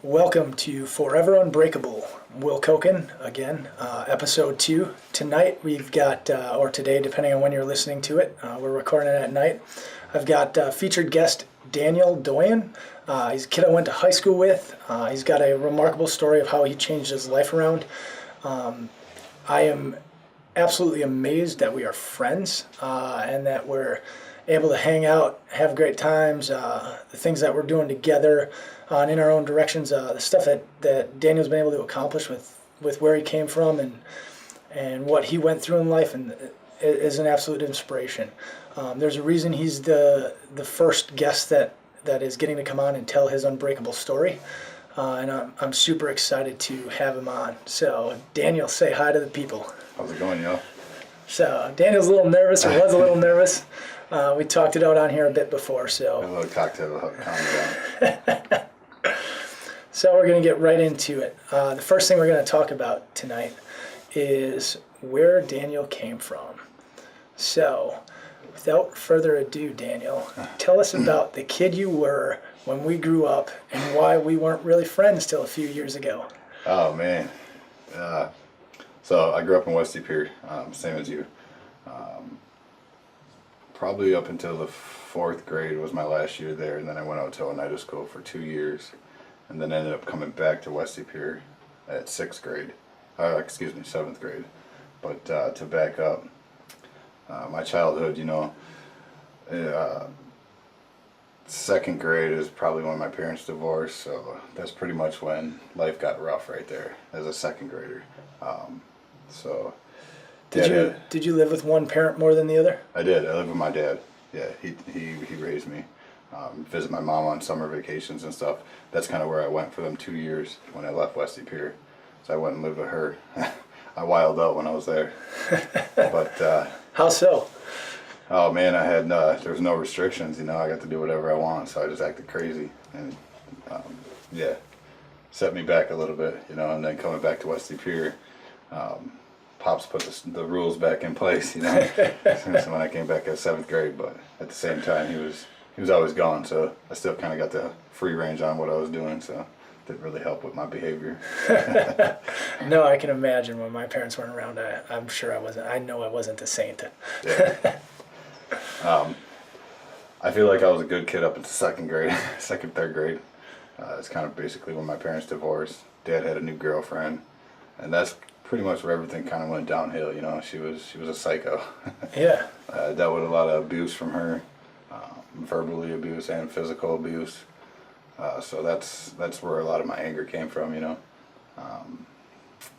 Welcome to Forever Unbreakable. Will Koken again, episode 2. Tonight we've got, or today depending on when you're listening to it, we're recording it at night. I've got featured guest Daniel Doyen. He's a kid I went to high school with. He's got a remarkable story of how he changed his life around. I am absolutely amazed that we are friends and that we're able to hang out, have great times, the things that we're doing together and in our own directions, the stuff that Daniel's been able to accomplish with where he came from and what he went through in life, and is an absolute inspiration. There's a reason he's the first guest that is getting to come on and tell his unbreakable story, and I'm super excited to have him on. So Daniel, say hi to the people. How's it going, yo? So Daniel's a little nervous, or was a little nervous. We talked it out on here a bit before, so. A little cocktail, calm down. So we're going to get right into it. The first thing we're going to talk about tonight is where Daniel came from. So, without further ado, Daniel, tell us about the kid you were when we grew up and why we weren't really friends till a few years ago. Oh, man. So I grew up in West Superior, same as you. Probably up until the 4th grade was my last year there, and then I went out to Oneida School for 2 years, and then ended up coming back to West Superior at 7th grade. But to back up, my childhood, 2nd grade is probably when my parents divorced, so that's pretty much when life got rough right there as a 2nd grader. Did you live with one parent more than the other? I did. I lived with my dad. Yeah, he raised me. Visit my mom on summer vacations and stuff. That's kind of where I went for them 2 years when I left West Superior. So I went and lived with her. I wilded out when I was there. But how so? Oh man, I had there was no restrictions. I got to do whatever I want. So I just acted crazy, and set me back a little bit. And then coming back to West Superior. Pops put the rules back in place, so when I came back at 7th grade, but at the same time he was always gone, so I still kind of got the free range on what I was doing, so it didn't really help with my behavior. No, I can imagine when my parents weren't around, I'm sure I know I wasn't a saint. Yeah. I feel like I was a good kid up into 2nd grade, 2nd, 3rd grade. It's kind of basically when my parents divorced. Dad had a new girlfriend, and that's pretty much where everything kind of went downhill. She was a psycho. Yeah. I dealt with a lot of abuse from her, verbally abuse and physical abuse. So that's where a lot of my anger came from. It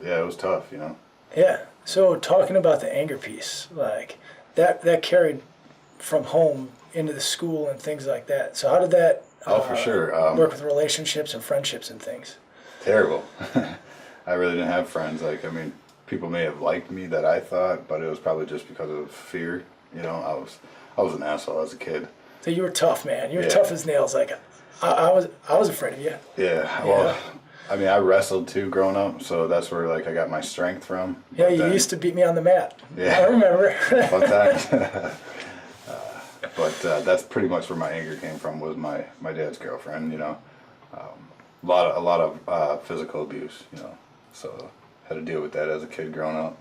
was tough. Yeah. So talking about the anger piece, like that carried from home into the school and things like that. So how did that? For sure. Work with relationships and friendships and things. Terrible. I really didn't have friends. People may have liked me that I thought, but it was probably just because of fear. I was an asshole as a kid. So you were tough, man. You were tough as nails. Like I was afraid of you. Yeah. Well, I wrestled too growing up, so that's where I got my strength from. Yeah, you used to beat me on the mat. Yeah. I remember. Fun times. But that's pretty much where my anger came from, was my dad's girlfriend. A lot of physical abuse. So had to deal with that as a kid growing up,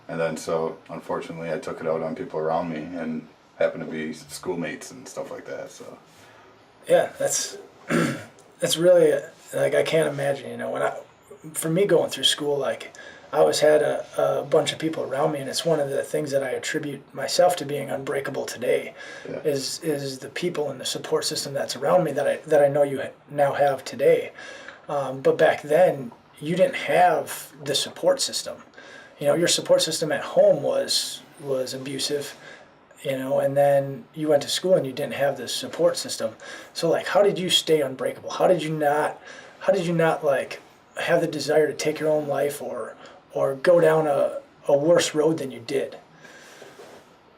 and then so unfortunately I took it out on people around me, and happened to be schoolmates and stuff like that. So yeah, that's really I can't imagine. For me going through school, I always had a bunch of people around me, and it's one of the things that I attribute myself to being unbreakable today. Yeah. Is the people and the support system that's around me that I know you now have today, but back then you didn't have the support system. Your support system at home was abusive, and then you went to school and you didn't have this support system. So how did you stay unbreakable? How did you not have the desire to take your own life or go down a worse road than you did?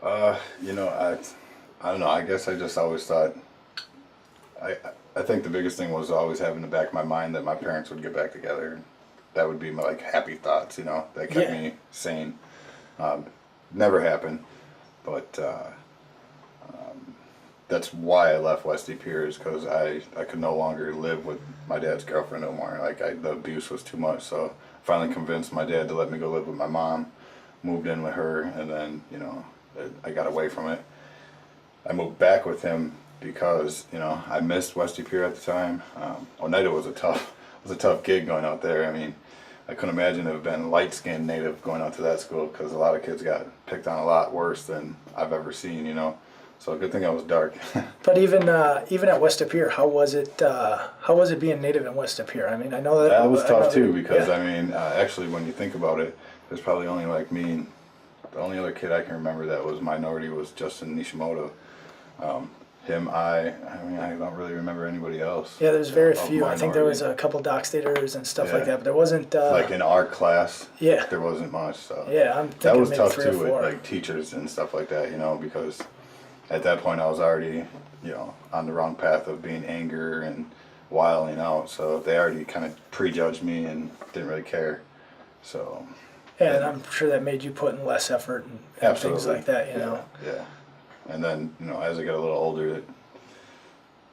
I don't know. I guess I just always thought, I think the biggest thing was always having in the back of my mind that my parents would get back together. That would be my happy thoughts, that kept me sane. Never happened, but that's why I left West Pier, is because I could no longer live with my dad's girlfriend no more. Like the abuse was too much, so I finally convinced my dad to let me go live with my mom. Moved in with her, and then I got away from it. I moved back with him because I missed West Pier at the time. Oneida was a tough gig going out there. I mean, I couldn't imagine it have been light-skinned native going out to that school, because a lot of kids got picked on a lot worse than I've ever seen. So good thing I was dark. But even at West Pier, how was it being native in West Pier? I mean, I know that was tough too, because yeah. I mean, actually, when you think about it, there's probably only like me and the only other kid I can remember that was minority was Justin Nishimoto. I don't really remember anybody else. Yeah, there's very of few. I think there was minority. a couple dock staters and stuff Yeah. like that, but there wasn't. Like in our class, Yeah. there wasn't much. So Yeah, I'm thinking that was maybe tough 3 or too 4. with like teachers and stuff like that, because at that point I was already, on the wrong path of being anger and wilding out. So they already kind of prejudged me and didn't really care. So. Yeah, and I'm sure that made you put in less effort and things like that, Yeah. And then, as I got a little older, it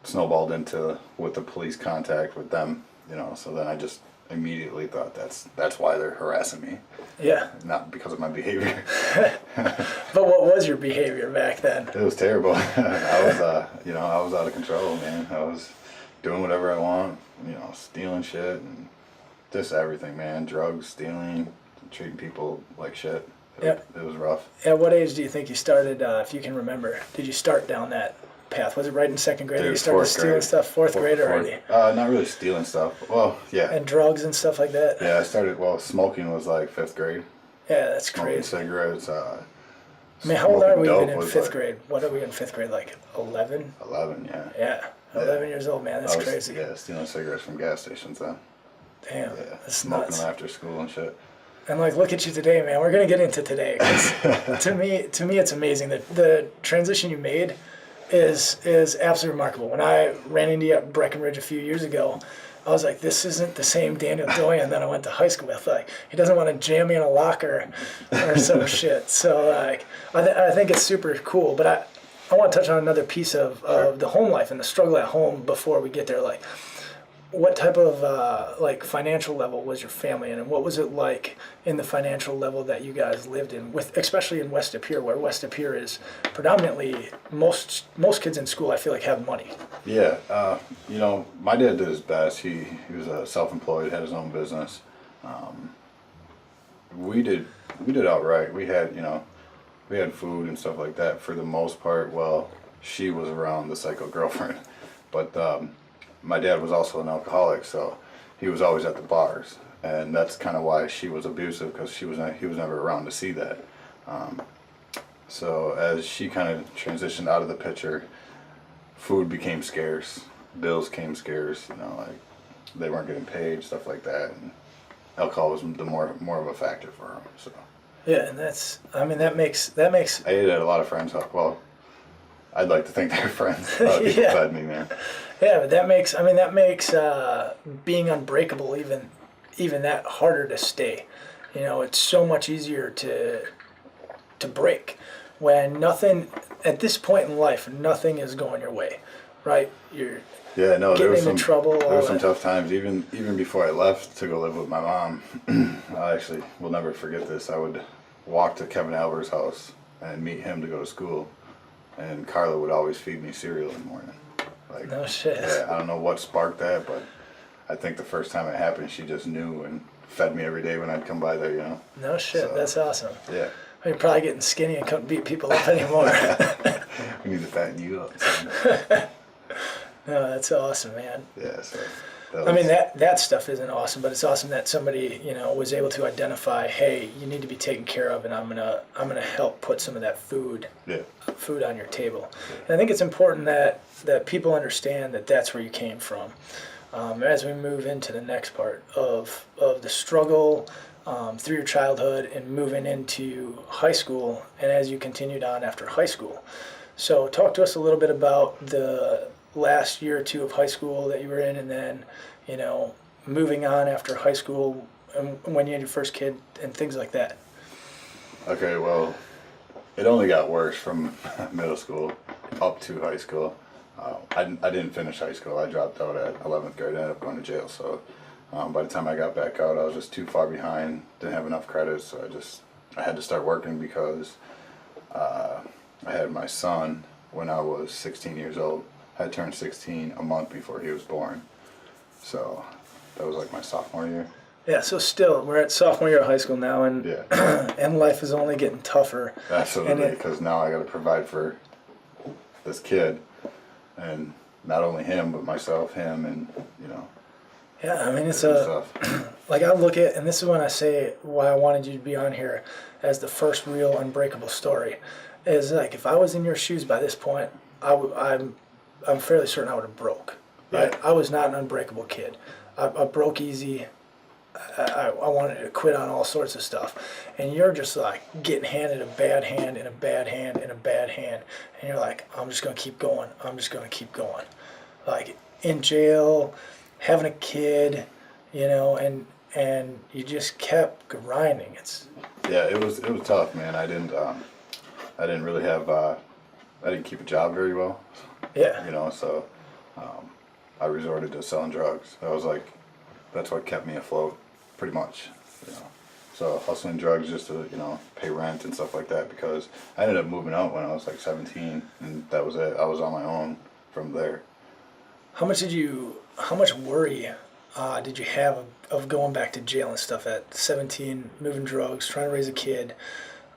snowballed into with the police contact with them, so then I just immediately thought that's why they're harassing me. Yeah. Not because of my behavior. But what was your behavior back then? It was terrible. I was out of control, man. I was doing whatever I want, stealing shit and just everything, man. Drugs, stealing, treating people like shit. It was rough. At what age do you think you started, if you can remember? Did you start down that path? Was it right in 2nd grade? Dude, You started stealing stuff, fourth grade already? Not really stealing stuff. Well, yeah. And drugs and stuff like that? Yeah, I started, smoking was like 5th grade. Yeah, that's Smoking crazy. cigarettes. I mean, how old are we even in was 5th grade? What are we in 5th grade, like 11? 11, yeah. Yeah, 11 years old, man. That's I was, crazy. Yeah, stealing cigarettes from gas stations then. Damn, Yeah, that's smoking nuts. them after school and shit. And look at you today, man. We're gonna get into today. 'Cause to me, it's amazing that the transition you made is absolutely remarkable. When I ran into you at Breckenridge a few years ago, I was like, this isn't the same Daniel Doyen that I went to high school with. Like, he doesn't want to jam me in a locker or some shit. So I think it's super cool. But I want to touch on another piece of the home life and the struggle at home before we get there. Like, what type of financial level was your family in, and what was it like in the financial level that you guys lived in, especially in West Pier, where West Pier is predominantly most kids in school I feel like have money. Yeah, my dad did his best. He was self-employed, had his own business. We did all right. We had food and stuff like that for the most part. Well, she was around the psycho girlfriend, but my dad was also an alcoholic, so he was always at the bars, and that's kind of why she was abusive, because he was never around to see that. So as she kind of transitioned out of the picture, food became scarce, bills came scarce. Like they weren't getting paid, stuff like that, and alcohol was the more of a factor for him. So Yeah, and that makes. I ate at a lot of friends' house. Well, I'd like to think they're friends. People Yeah. fed me, man. Yeah, but that makes being unbreakable even that harder to stay. It's so much easier to break when nothing at this point in life, nothing is going your way, right? You're Yeah, no, there getting was into trouble. There all were some that. tough times. Even before I left to go live with my mom, I actually will never forget this. I would walk to Kevin Albert's house and meet him to go to school, and Carla would always feed me cereal in the morning. Like, No shit. Yeah, I don't know what sparked that, but I think the first time it happened, she just knew and fed me every day when I'd come by there. No shit. So, That's awesome. Yeah. You're probably getting skinny and couldn't beat people up anymore. We need to fatten you up. Son. No, that's awesome, man. Yeah. So. I mean that stuff isn't awesome, but it's awesome that somebody was able to identify, hey, you need to be taken care of, and I'm gonna help put some of that food on your table. And I think it's important that people understand that that's where you came from. As we move into the next part of the struggle through your childhood and moving into high school, and as you continued on after high school. So talk to us a little bit about the last year or two of high school that you were in, and then moving on after high school and when you had your first kid and things like that. Okay, well, it only got worse from middle school. up to high school. I didn't finish high school. I dropped out at 11th grade. I ended up going to jail. So by the time I got back out, I was just too far behind. Didn't have enough credits. So I had to start working because I had my son when I was 16 years old. I had turned 16 a month before he was born. So that was like my sophomore year. Yeah, so still, we're at sophomore year of high school now, and Yeah. and life is only getting tougher. Absolutely, because now I got to provide for this kid, and not only him, but myself, him, and Yeah, I mean, it's stuff. like I look at, and this is when I say why I wanted you to be on here as the first real Unbreakable story, is like if I was in your shoes by this point, I'm fairly certain I would have broke. Right? Yeah. I was not an unbreakable kid. I broke easy. I wanted to quit on all sorts of stuff. And you're just like getting handed a bad hand and a bad hand and a bad hand. And you're like, I'm just going to keep going. I'm just going to keep going. Like in jail, having a kid, and you just kept grinding. Yeah, it was tough, man. I didn't really have I didn't keep a job very well. Yeah. So I resorted to selling drugs. That's what kept me afloat, pretty much. So hustling drugs just to pay rent and stuff like that, because I ended up moving out when I was like 17, and that was it. I was on my own from there. How much worry did you have of going back to jail and stuff at 17, moving drugs, trying to raise a kid,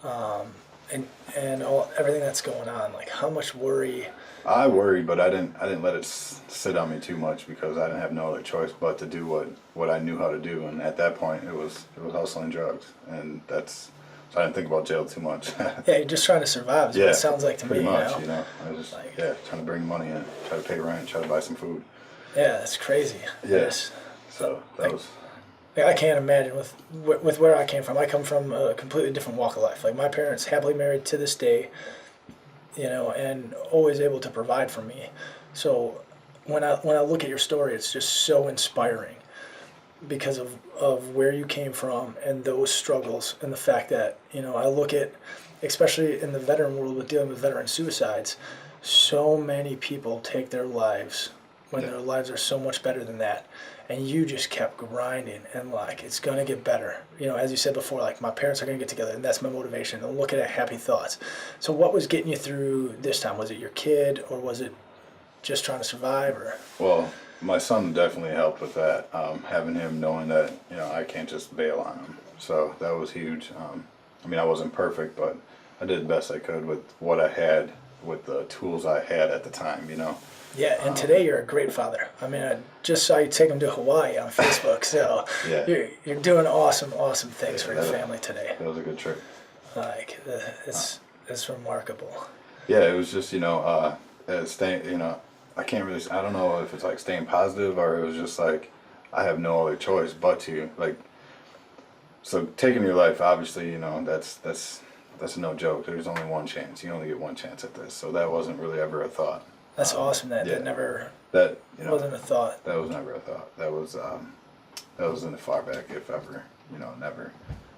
and everything that's going on? Like, how much worry? I worried, but I didn't let it sit on me too much, because I didn't have no other choice but to do what I knew how to do. And at that point, it was hustling drugs, and so I didn't think about jail too much. Yeah, you're just trying to survive. Is what it sounds like to me. Pretty much, I was just trying to bring money in, try to pay rent, try to buy some food. Yeah, that's crazy. Yes. So that was. I can't imagine with where I came from. I come from a completely different walk of life. Like my parents, happily married to this day, and always able to provide for me. So when I look at your story, it's just so inspiring because of where you came from and those struggles, and the fact that I look at, especially in the veteran world with dealing with veteran suicides, so many people take their lives when their lives are so much better than that. And you just kept grinding, and like, it's gonna get better. As you said before, like, my parents are gonna get together, and that's my motivation. And look at it, happy thoughts. So what was getting you through this time? Was it your kid, or was it just trying to survive? Or Well, my son definitely helped with that. Having him knowing that I can't just bail on him, so that was huge. I wasn't perfect, but I did the best I could with what I had, with the tools I had at the time. Yeah, and today you're a great father. I just saw you take him to Hawaii on Facebook, so Yeah. you're doing awesome things for your family today. That was a good trip. Like, it's remarkable. Yeah, it was just staying. I can't really. I don't know if it's like staying positive, or it was just like I have no other choice but to like. So taking your life, obviously, that's no joke. There's only one chance. You only get one chance at this. So that wasn't really ever a thought. That's awesome. That wasn't a thought. That was never a thought. That was in the far back, if ever. Never.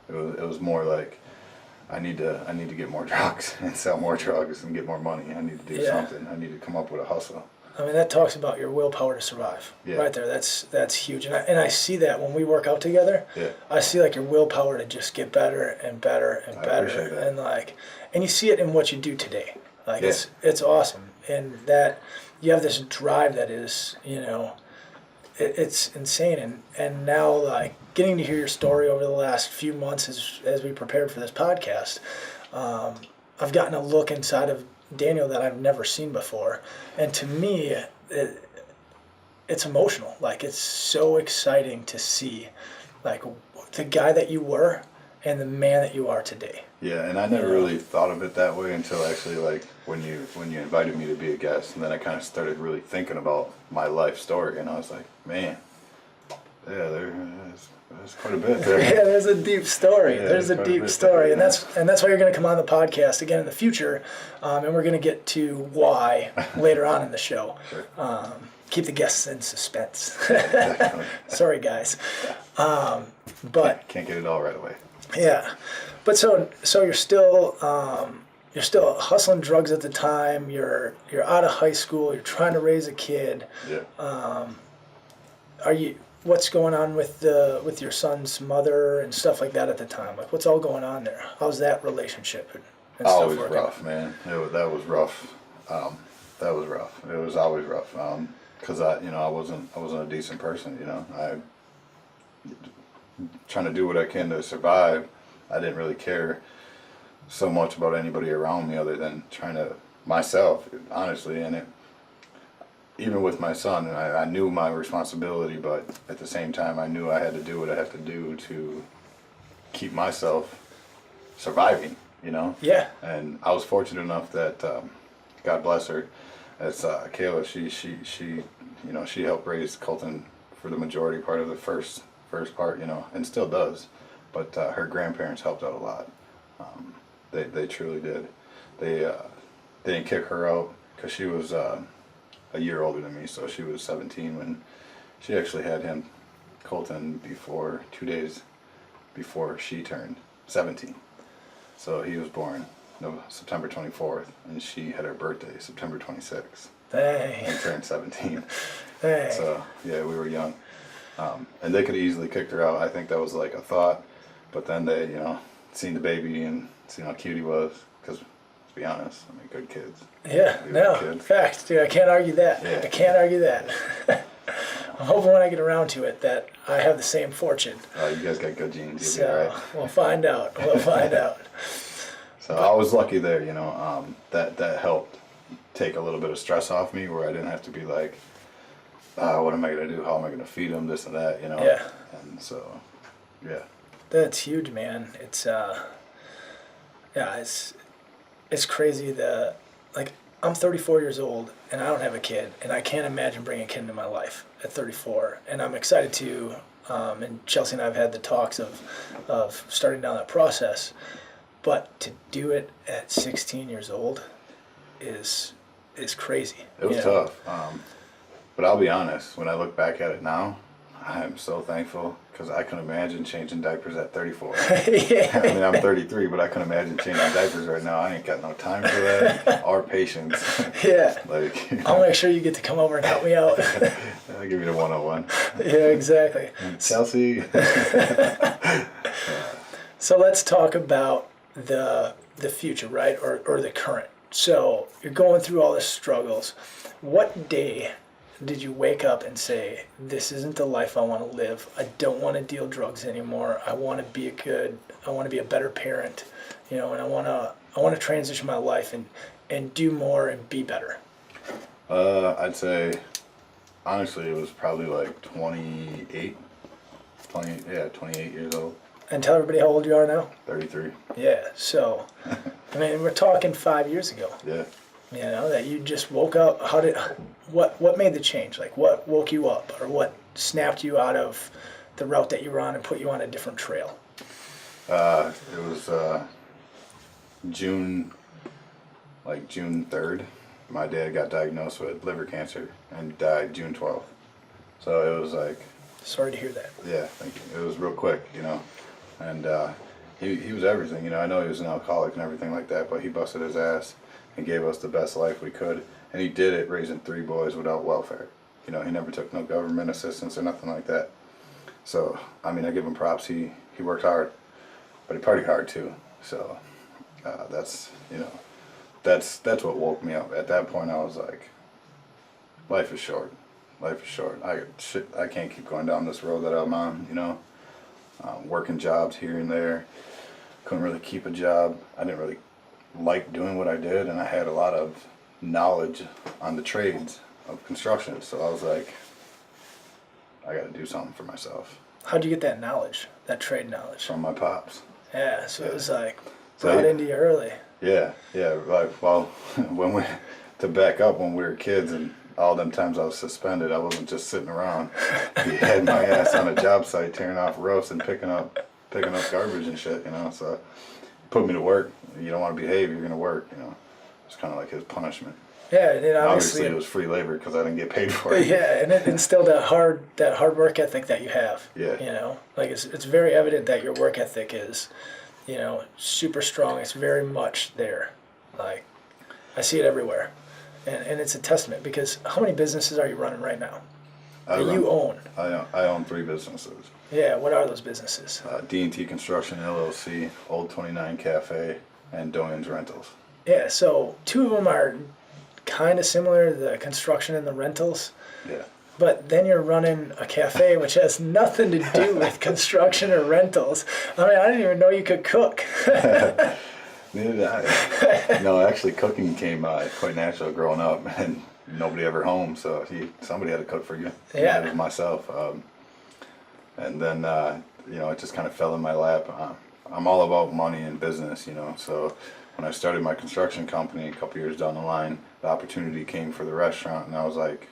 It was more like I need to get more drugs and sell more drugs and get more money. I need to do something. I need to come up with a hustle. That talks about your willpower to survive. Yeah. Right there. That's huge. And I see that when we work out together. Yeah. I see like your willpower to just get better and better and better. I appreciate that. And you see it in what you do today. Like it's awesome. And that you have this drive that is, it's insane. And now, like, getting to hear your story over the last few months as we prepared for this podcast, I've gotten a look inside of Daniel that I've never seen before. And to me, it's emotional. Like, it's so exciting to see, like, the guy that you were and the man that you are today. Yeah, and I never really thought of it that way until actually, like, when you invited me to be a guest, and then I kind of started really thinking about my life story, and I was like, man, yeah, there's quite a bit there. Yeah, there's a deep story. Yeah, there's a deep story, and that's why you're going to come on the podcast again in the future, and we're going to get to why later on in the show. Sure. Keep the guests in suspense. Definitely. Sorry, guys, but Can't get it all right away. yeah, but so you're still you're still hustling drugs at the time. You're out of high school. You're trying to raise a kid. Yeah. What's going on with your son's mother and stuff like that at the time? Like, what's all going on there? How's that relationship and stuff Always working? rough, man. That was rough. That was rough. It was always rough. Cause I wasn't a decent person. I trying to do what I can to survive. I didn't really care so much about anybody around me other than trying to myself, honestly. And even with my son, I knew my responsibility, but at the same time, I knew I had to do what I had to do to keep myself surviving. Yeah. And I was fortunate enough that God bless her, as Kayla, she helped raise Colton for the majority part of the first part, and still does. But her grandparents helped out a lot. They truly did. They didn't kick her out because she was a year older than me, so she was 17 when she actually had Colton, 2 days before she turned 17. So he was born September 24th, and she had her birthday September 26th. Dang. And turned 17. Dang. So yeah, we were young, and they could have easily kicked her out. I think that was like a thought, but then they, seen the baby and seen how cute he was. Because to be honest, good kids. Yeah. No. Kids. Fact, dude. I can't argue that. Yeah. I can't argue that. I'm hoping when I get around to it that I have the same fortune. Oh, you guys got good genes. You'll So be all right. we'll find out. We'll find out. So I was lucky there, that helped take a little bit of stress off me, where I didn't have to be like, what am I going to do? How am I going to feed him? This and that, Yeah. And so, yeah. That's huge, man. It's it's crazy that, like, I'm 34 years old and I don't have a kid, and I can't imagine bringing a kid into my life at 34. And I'm excited to, and Chelsea and I have had the talks of starting down that process. But to do it at 16 years old is crazy. It was tough. But I'll be honest, when I look back at it now, I'm so thankful, because I couldn't imagine changing diapers at 34. Yeah. I'm 33, but I couldn't imagine changing diapers right now. I ain't got no time for that or patience. Yeah. I'll I'll make sure you get to come over and help me out. give you the 101. Yeah, exactly. Chelsea. So let's talk about the future, right? Or the current. So you're going through all the struggles. What day did you wake up and say, this isn't the life I want to live? I don't want to deal drugs anymore. I want to be a better parent, and I want to transition my life and do more and be better. I'd say, honestly, it was probably like 28 years old. And tell everybody how old you are now. 33. Yeah. So, we're talking 5 years ago. Yeah. That you just woke up. What made the change? Like, what woke you up, or what snapped you out of the route that you were on and put you on a different trail? It was June 3rd. My dad got diagnosed with liver cancer and died June 12th. So it was like... Sorry to hear that. Yeah, thank you. It was real quick, And he was everything, I know he was an alcoholic and everything like that, but he busted his ass and gave us the best life we could. And he did it raising 3 boys without welfare. He never took no government assistance or nothing like that. So, I give him props. He worked hard, but he partied hard too. So, that's what woke me up. At that point, I was like, life is short. Life is short. I can't keep going down this road that I'm on, working jobs here and there. Couldn't really keep a job. I didn't really like doing what I did, and I had a lot of knowledge on the trades of construction. So I was like, I got to do something for myself. How'd you get that knowledge, that trade knowledge? From my pops. Yeah, so it was like brought into you early. Yeah. To back up, when we were kids and all them times I was suspended, I wasn't just sitting around. He had my ass on a job site tearing off roofs and picking up garbage and shit, So put me to work. You don't want to behave, you're going to work, It's kind of like his punishment. Yeah, and obviously it was free labor because I didn't get paid for it. Yeah, and it instilled that hard work ethic that you have. Yeah. It's very evident that your work ethic is, super strong. It's very much there. Like, I see it everywhere. And it's a testament because how many businesses are you running right now that you own? I own 3 businesses. Yeah, what are those businesses? D&T Construction LLC, Old 29 Cafe, and Doyen's Rentals. Yeah, so 2 of them are kind of similar, the construction and the rentals. Yeah. But then you're running a cafe which has nothing to do with construction or rentals. I mean, I didn't even know you could cook. Neither did I. No, actually, cooking came quite natural growing up, and nobody ever home, so somebody had to cook for you. Yeah. It was myself. And then, it just kind of fell in my lap. I'm all about money and business, so when I started my construction company a couple years down the line, the opportunity came for the restaurant, and I was like,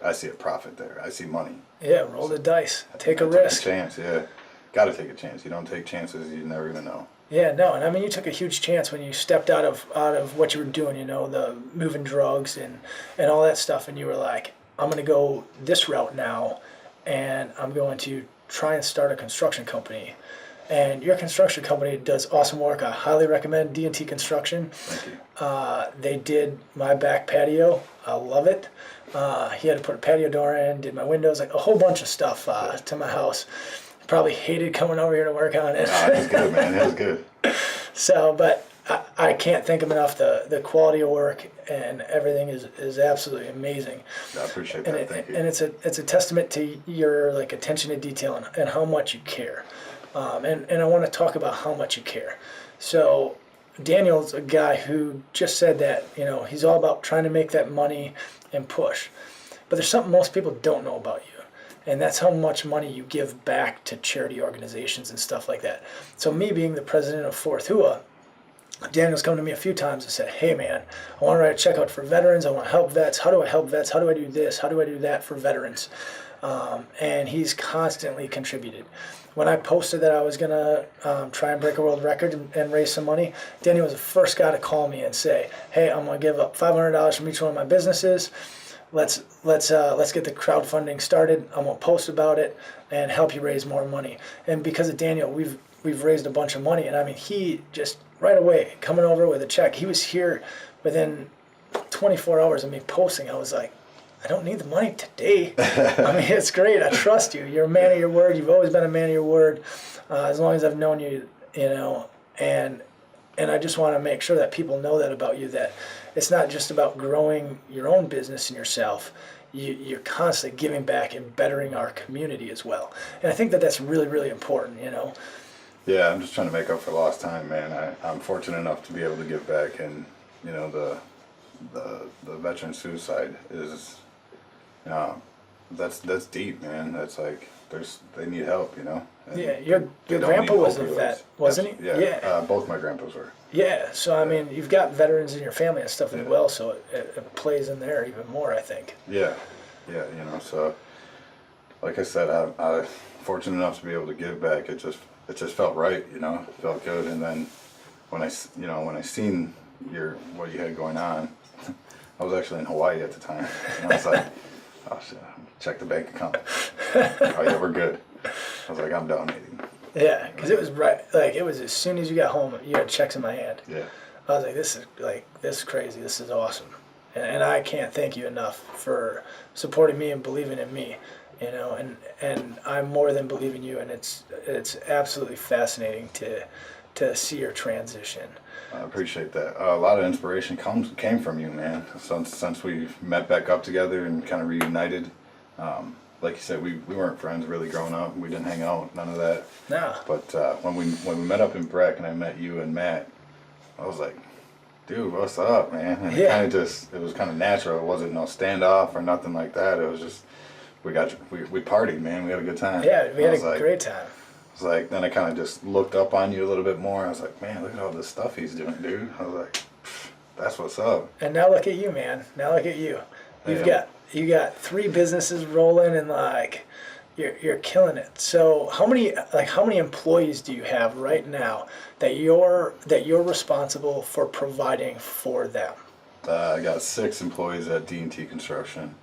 I see a profit there. I see money. Yeah, roll the dice. Take a Take risk. a chance, yeah. Got to take a chance. You don't take chances, you never even know. Yeah, no, and I mean, you took a huge chance when you stepped out of what you were doing, the moving drugs and all that stuff, and you were like, I'm going to go this route now, and I'm going to try and start a construction company. And your construction company does awesome work. I highly recommend D&T Construction. Thank you. They did my back patio. I love it. He had to put a patio door in, did my windows, like a whole bunch of stuff to my house. Probably hated coming over here to work on it. It was good, man. It was good. So, but I can't thank him enough. The quality of work and everything is absolutely amazing. I appreciate that. Thank you. And it's a testament to your attention to detail and how much you care. And I want to talk about how much you care. So Daniel's a guy who just said that he's all about trying to make that money and push. But there's something most people don't know about you. And that's how much money you give back to charity organizations and stuff like that. So me being the president of Fourth Hua, Daniel's come to me a few times and said, hey man, I want to write a check out for veterans. I want to help vets. How do I help vets? How do I do this? How do I do that for veterans? And he's constantly contributed. When I posted that I was going to try and break a world record and raise some money, Daniel was the first guy to call me and say, hey, I'm going to give up $500 from each one of my businesses. Let's get the crowdfunding started. I'm gonna post about it and help you raise more money. And because of Daniel, we've raised a bunch of money. And I mean, he just right away coming over with a check. He was here within 24 hours of me posting. I was like, I don't need the money today. I mean, it's great. I trust you. You're a man of your word. You've always been a man of your word, as long as I've known you. And I just want to make sure that people know that about you, that it's not just about growing your own business and yourself. You're constantly giving back and bettering our community as well. And I think that that's really, really important, Yeah, I'm just trying to make up for lost time, man. I'm fortunate enough to be able to give back, and the veteran suicide is, that's deep, man. That's like they need help, And Yeah, your they don't grandpa need was a opioids. vet, wasn't he? Yeah. Both my grandpas were. Yeah, so I mean, you've got veterans in your family and stuff as well, so it plays in there even more, I think. Yeah, so like I said, I'm fortunate enough to be able to give back. It just felt right, it felt good. And then when I seen what you had going on, I was actually in Hawaii at the time, and I was like, oh shit, check the bank account. Oh yeah, we're good. I was like, I'm donating. Yeah, because it was right, it was as soon as you got home, you had checks in my hand. Yeah. I was like, this is crazy. This is awesome, and I can't thank you enough for supporting me and believing in me, and I'm more than believing you, and it's absolutely fascinating to see your transition. I appreciate that. A lot of inspiration came from you, man. Since we met back up together and kind of reunited. Like you said, we weren't friends really growing up. We didn't hang out, none of that. No. But when we met up in Breck and I met you and Matt, I was like, dude, what's up, man? And it was kind of natural. It wasn't no standoff or nothing like that. It was just we partied, man. We had a good time. Yeah, we had a great time. I was like, then I kind of just looked up on you a little bit more. I was like, man, look at all this stuff he's doing, dude. I was like, that's what's up. And now look at you, man. Now look at you. You got 3 businesses rolling, and you're killing it. So how many employees do you have right now that you're responsible for providing for them? I got 6 employees at D&T Construction,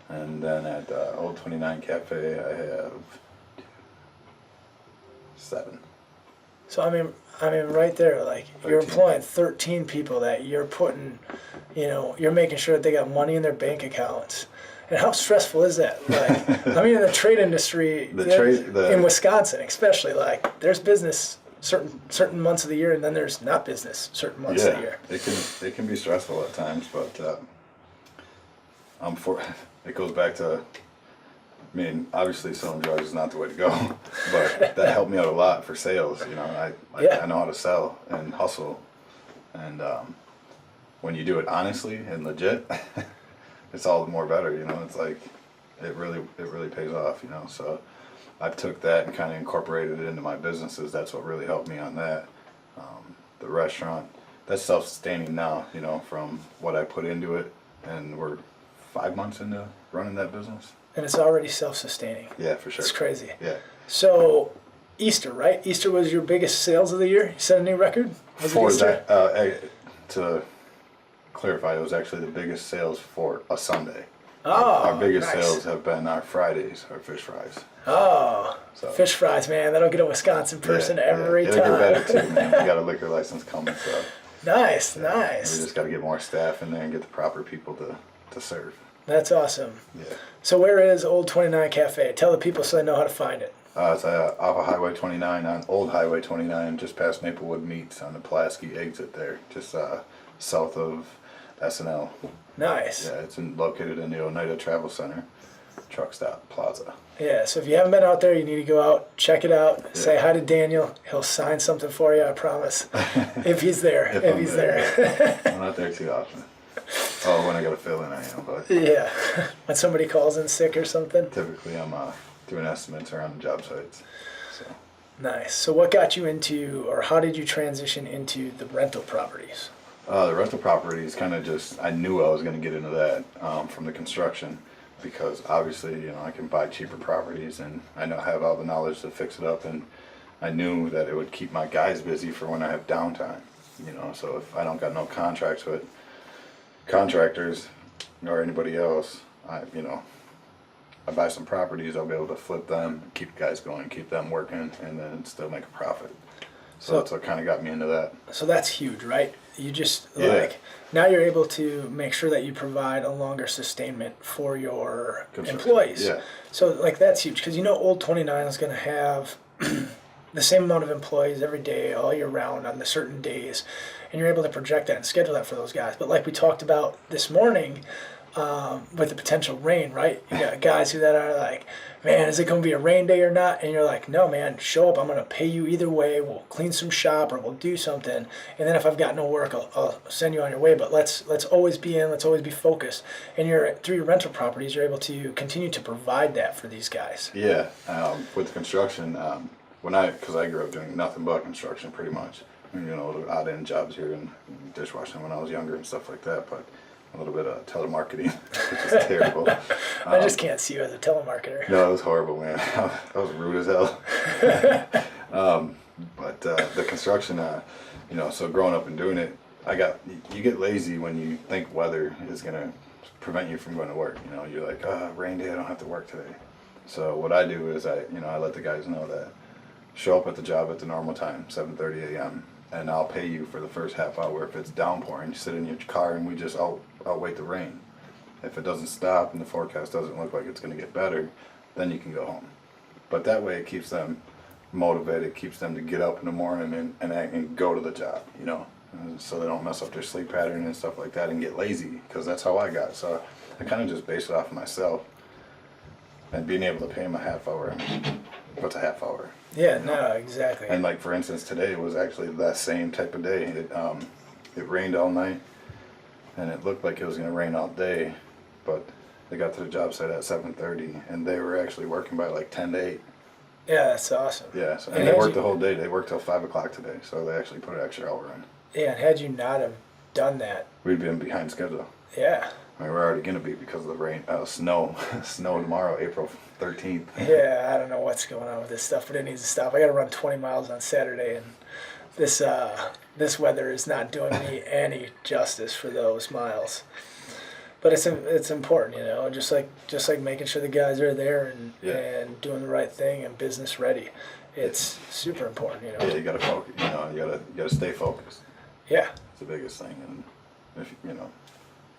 and then at Old 29 Cafe I have 7. So I mean, right there, like you're 13. employing 13 people that you're putting, you're making sure that they got money in their bank accounts. And how stressful is that? Like, I mean, in the trade industry, in Wisconsin especially, like there's business certain months of the year, and then there's not business certain months of the year. It can be stressful at times, but it goes back to. I mean, obviously selling drugs is not the way to go, but that helped me out a lot for sales. I know how to sell and hustle, and when you do it honestly and legit, it's all the more better. It's like it really pays off. So I took that and kind of incorporated it into my businesses. That's what really helped me on that. The restaurant, that's self-sustaining now. From what I put into it, and we're 5 months into running that business. And it's already self-sustaining. Yeah, for sure. It's crazy. Yeah. So, Easter, right? Easter was your biggest sales of the year? You set a new record? For that, to clarify, it was actually the biggest sales for a Sunday. Oh, Our biggest nice. sales have been our Fridays, our fish fries. Oh, So, fish fries, man. That'll get a Wisconsin person every It'll time. get better too, man. We got a liquor license coming, so Nice, we nice. just got to get more staff in there and get the proper people to serve. That's awesome. Yeah. So where is Old 29 Cafe? Tell the people so they know how to find it. It's off of Highway 29 on Old Highway 29, just past Maplewood Meats on the Pulaski exit there, just south of SNL. Nice. Yeah, it's located in the Oneida Travel Center, truck stop plaza. Yeah, so if you haven't been out there, you need to go out, check it out, say hi to Daniel. He'll sign something for you, I promise. If he's there. if he's there. I'm not there too often. Oh, when I got to fill in, I am, but Yeah. When somebody calls in sick or something. typically I'm doing estimates around the job sites. So Nice. So what got you into, or how did you transition into the rental properties? the rental properties kind of just, I knew I was going to get into that from the construction, because obviously, I can buy cheaper properties and I have all the knowledge to fix it up, and I knew that it would keep my guys busy for when I have downtime. So if I don't got no contracts with contractors or anybody else, I buy some properties, I'll be able to flip them, keep guys going, keep them working, and then still make a profit. So that's what kind of got me into that. So that's huge, right? You just, Yeah. now you're able to make sure that you provide a longer sustainment for your employees. Yeah. So, that's huge, because Old 29 is going to have the same amount of employees every day, all year round, on the certain days, and you're able to project that and schedule that for those guys. But like we talked about this morning, with the potential rain, right? You got guys that are like, man, is it going to be a rain day or not? And you're like, no, man, show up. I'm going to pay you either way. We'll clean some shop or we'll do something. And then if I've got no work, I'll send you on your way. But let's always be in. Let's always be focused. And through your rental properties, you're able to continue to provide that for these guys. Yeah, with construction, because I grew up doing nothing but construction pretty much. The odd end jobs here and dishwashing when I was younger and stuff like that, but a little bit of telemarketing, which is terrible. I just can't see you as a telemarketer. No, it was horrible, man. I was rude as hell. But the construction, so growing up and doing it, you get lazy when you think weather is going to prevent you from going to work. You're like, rain day, I don't have to work today. So what I do is I let the guys know that show up at the job at the normal time, 7:30 a.m., and I'll pay you for the first half hour. If it's downpouring, you sit in your car and I'll wait the rain. If it doesn't stop and the forecast doesn't look like it's going to get better, then you can go home. But that way it keeps them motivated, keeps them to get up in the morning and go to the job, so they don't mess up their sleep pattern and stuff like that and get lazy, because that's how I got. So I kind of just base it off of myself, and being able to pay them a half hour. What's a half hour? Yeah, no, exactly. And like, for instance, today was actually that same type of day. It rained all night, and it looked like it was going to rain all day, but they got to the job site at 7:30, and they were actually working by like 10 to 8. Yeah, that's awesome. Yeah, and they worked the whole day. They worked till 5 o'clock today, so they actually put an extra hour in. Yeah, and had you not have done that, We'd been behind schedule. yeah. I mean, we're already going to be because of the rain, snow tomorrow, April 13th. Yeah, I don't know what's going on with this stuff, but it needs to stop. I got to run 20 miles on Saturday, and this weather is not doing me any justice for those miles. But it's important, just like making sure the guys are there and doing the right thing and business ready. it's super important, Yeah, you gotta focus. You gotta stay focused. Yeah. It's the biggest thing. And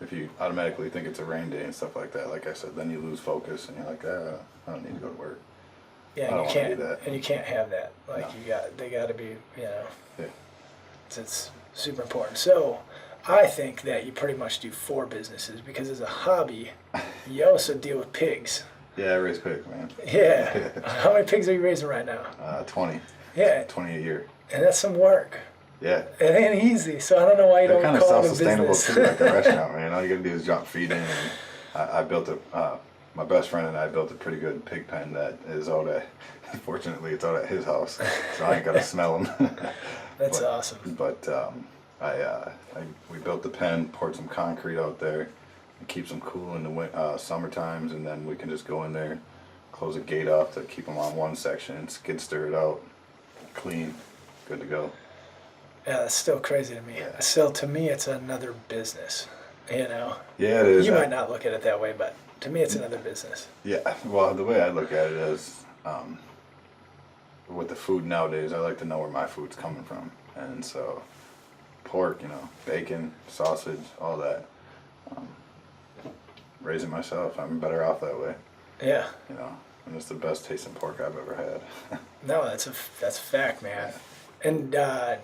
if you automatically think it's a rain day and stuff like that, like I said, then you lose focus and you're like, I don't need to go to work. Yeah, I don't and you want to can't, do that. and you can't have that. Like No. they got to be, Yeah. it's super important. So, I think that you pretty much do 4 businesses because as a hobby, you also deal with pigs. Yeah, I raise pigs, man. Yeah. How many pigs are you raising right now? 20. Yeah, 20 a year. and that's some work. Yeah. It ain't easy, so I don't know why you They're don't kind of call it a self-sustainable business. too, like a restaurant, man. All you gotta do is drop feed in. And I built my best friend and I built a pretty good pig pen that is out at, fortunately it's out at his house, so I ain't gotta smell them. That's awesome. But we built the pen, poured some concrete out there, and keeps them cool in the summer times, and then we can just go in there, close a gate off to keep them on one section, skid stir it out, clean, good to go. Yeah, that's still crazy to me. Yeah. Still, to me, it's another business. Yeah, it is. You might not look at it that way, but to me, it's another business. Yeah, well, the way I look at it is, with the food nowadays, I like to know where my food's coming from. And so, pork, bacon, sausage, all that. Raising myself, I'm better off that way. Yeah. And it's the best tasting pork I've ever had. No, that's a fact, man. And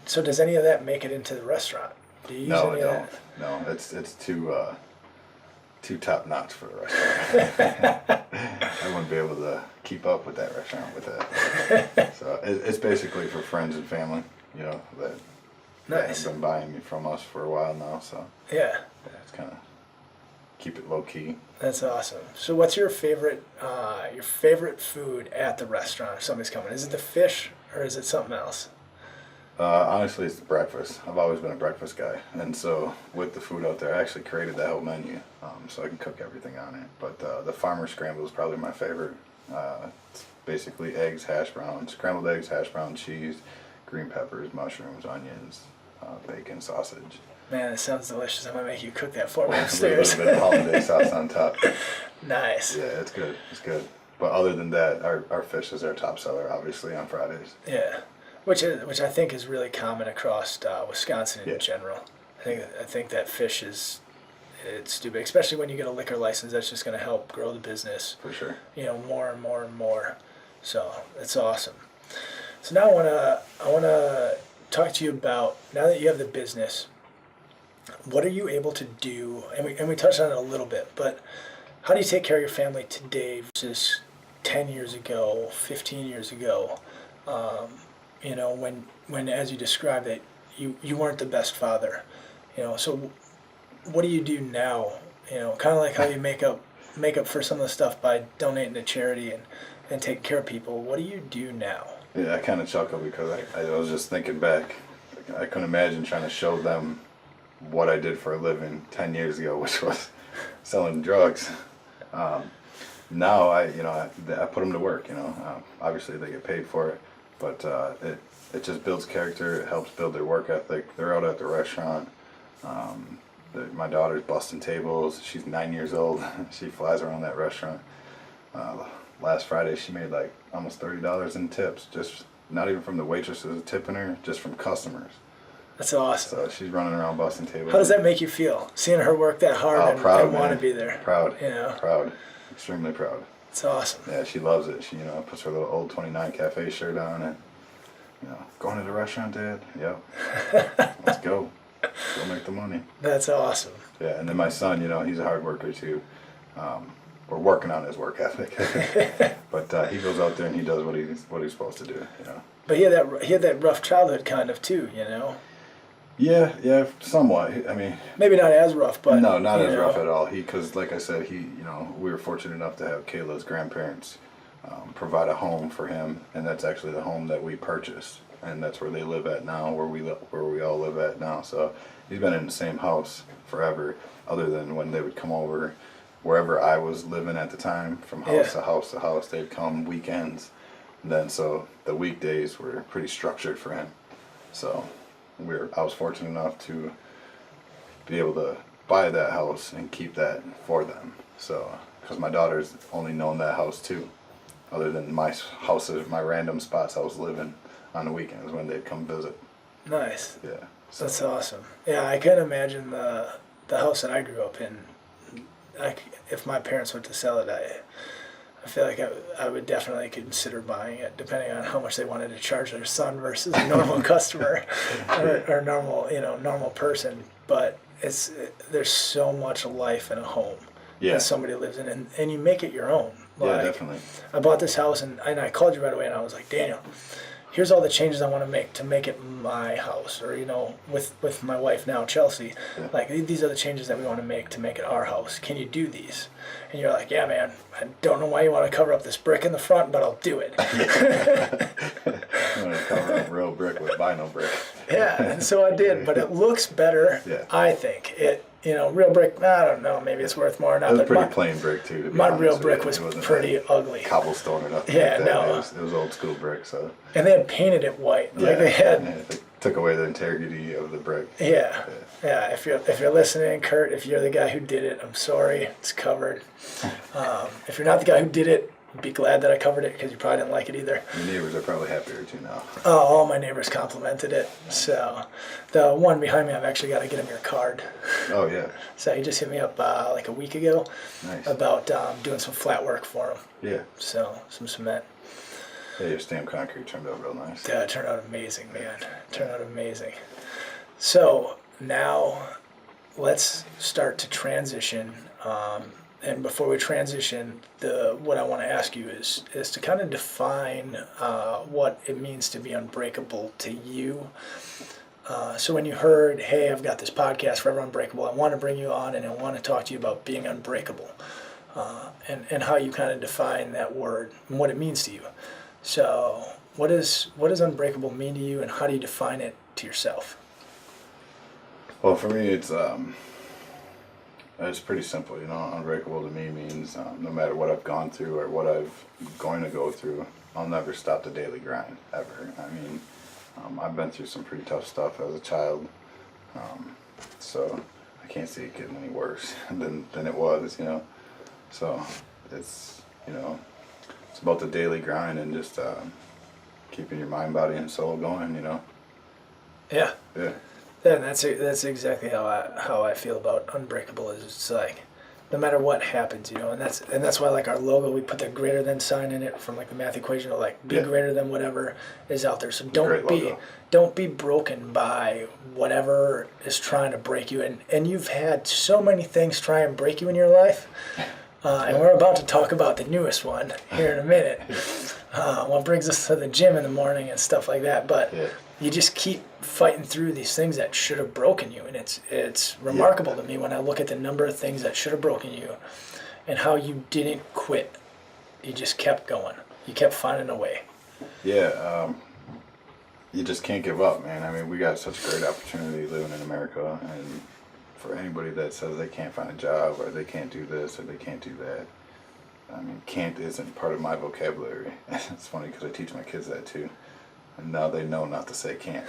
so, does any of that make it into the restaurant? Do you use No, any I of don't. that? No, it's too top notch for a restaurant. I wouldn't be able to keep up with that restaurant with that. So it's basically for friends and family, that Nice. have been buying me from us for a while now. So Yeah, it's kind of keep it low key. that's awesome. So, what's your favorite food at the restaurant if somebody's coming? Is it the fish or is it something else? Honestly, it's the breakfast. I've always been a breakfast guy, and so with the food out there, I actually created that whole menu, so I can cook everything on it. But the farmer scramble is probably my favorite. It's basically eggs, hash browns, scrambled eggs, hash brown, cheese, green peppers, mushrooms, onions, bacon, sausage. Man, it sounds delicious. I'm gonna make you cook that for me With a upstairs. little bit of hollandaise sauce on top. Nice. Yeah, it's good. It's good. But other than that, our fish is our top seller, obviously, on Fridays. Yeah, which I think is really common across Wisconsin in Yeah. general. I think that fish it's too big, especially when you get a liquor license. That's just going to help grow the business. For sure. More and more and more. So it's awesome. So now I wanna talk to you about, now that you have the business, what are you able to do? And we touched on it a little bit, but how do you take care of your family today versus 10 years ago, 15 years ago? When as you described it, you weren't the best father. So what do you do now? Kind of like how you make up for some of the stuff by donating to charity and taking care of people. What do you do now? Yeah, I kind of chuckle because I was just thinking back. I couldn't imagine trying to show them what I did for a living 10 years ago, which was selling drugs. Now I put them to work. Obviously they get paid for it, but it just builds character. It helps build their work ethic. They're out at the restaurant. My daughter's busting tables. She's 9 years old. She flies around that restaurant. Last Friday she made like almost $30 in tips, just not even from the waitresses tipping her, just from customers. That's awesome. So she's running around busting tables. How does that make you feel, seeing her work that hard Proud, and want to man. be there? Proud. Yeah. Proud. Extremely proud. It's awesome. Yeah, she loves it. She, puts her little old 29 Cafe shirt on and, going to the restaurant, Dad? Yep. Let's go. Go make the money. That's awesome. Yeah, and then my son, he's a hard worker too. We're working on his work ethic. But he goes out there and he does what he's supposed to do, But he had that rough childhood kind of too, Yeah, somewhat. I mean, Maybe not as rough, but no, not as rough at all. Because like I said, we were fortunate enough to have Kayla's grandparents provide a home for him, and that's actually the home that we purchased, and that's where they live at now, where we all live at now. So he's been in the same house forever, other than when they would come over wherever I was living at the time, from house to house to house. They'd come weekends, and then so the weekdays were pretty structured for him. So I was fortunate enough to be able to buy that house and keep that for them. So, because my daughter's only known that house too. other than my houses, my random spots I was living on the weekends when they'd come visit. Nice. Yeah. So. That's awesome. Yeah, I can imagine the house that I grew up in. If my parents were to sell it, I feel like I would definitely consider buying it, depending on how much they wanted to charge their son versus a normal customer or normal person. But there's so much life in a home that somebody lives in, and you make it your own. Yeah, definitely. I bought this house, and I called you right away, and I was like, Daniel, here's all the changes I want to make it my house, or with my wife now, Chelsea. Yeah. Like, these are the changes that we want to make it our house. Can you do these? And you're like, yeah, man. I don't know why you want to cover up this brick in the front, but I'll do it. I'm gonna cover up real brick with vinyl brick. Yeah, and so I did, but it looks better. Yeah. I think real brick. I don't know. Maybe it's worth more or not. It was pretty plain brick too. To be my honest real with brick you. was It wasn't pretty like ugly. cobblestone or nothing. Yeah, like that. no. It was old school brick. So. And they had painted it white. Like they had. Yeah, they took away the integrity of the brick. Yeah. If you're listening, Kurt, if you're the guy who did it, I'm sorry. It's covered. If you're not the guy who did it, be glad that I covered it because you probably didn't like it either. Your neighbors are probably happier too now. Oh, all my neighbors complimented it. So the one behind me, I've actually got to get him your card. Oh yeah. So he just hit me up like a week ago. Nice. About doing some flat work for him. Yeah. So some cement. Yeah, your stamped concrete turned out real nice. Yeah, it turned out amazing, man. Turned out amazing. So now let's start to transition. And before we transition, what I want to ask you is to kind of define what it means to be unbreakable to you. So when you heard, hey, I've got this podcast, Forever Unbreakable, I want to bring you on and I want to talk to you about being unbreakable and how you kind of define that word and what it means to you. So what does unbreakable mean to you, and how do you define it to yourself? Well, for me, it's pretty simple. Unbreakable to me means no matter what I've gone through or what I'm going to go through, I'll never stop the daily grind, ever. I mean, I've been through some pretty tough stuff as a child, so I can't see it getting any worse than it was, So it's about the daily grind and just keeping your mind, body, and soul going, Yeah. Yeah. Yeah, that's exactly how I feel about Unbreakable. Is it's like, no matter what happens, and that's why like our logo, we put the greater than sign in it from like the math equation of like be greater than whatever is out there. So don't be broken by whatever is trying to break you. And you've had so many things try and break you in your life. And we're about to talk about the newest one here in a minute. What brings us to the gym in the morning and stuff like that. But you just keep fighting through these things that should have broken you. And it's remarkable to me when I look at the number of things that should have broken you and how you didn't quit. You just kept going. You kept finding a way. Yeah, you just can't give up, man. I mean, we got such a great opportunity living in America, and for anybody that says they can't find a job or they can't do this or they can't do that, I mean, can't isn't part of my vocabulary. It's funny because I teach my kids that too, and now they know not to say can't.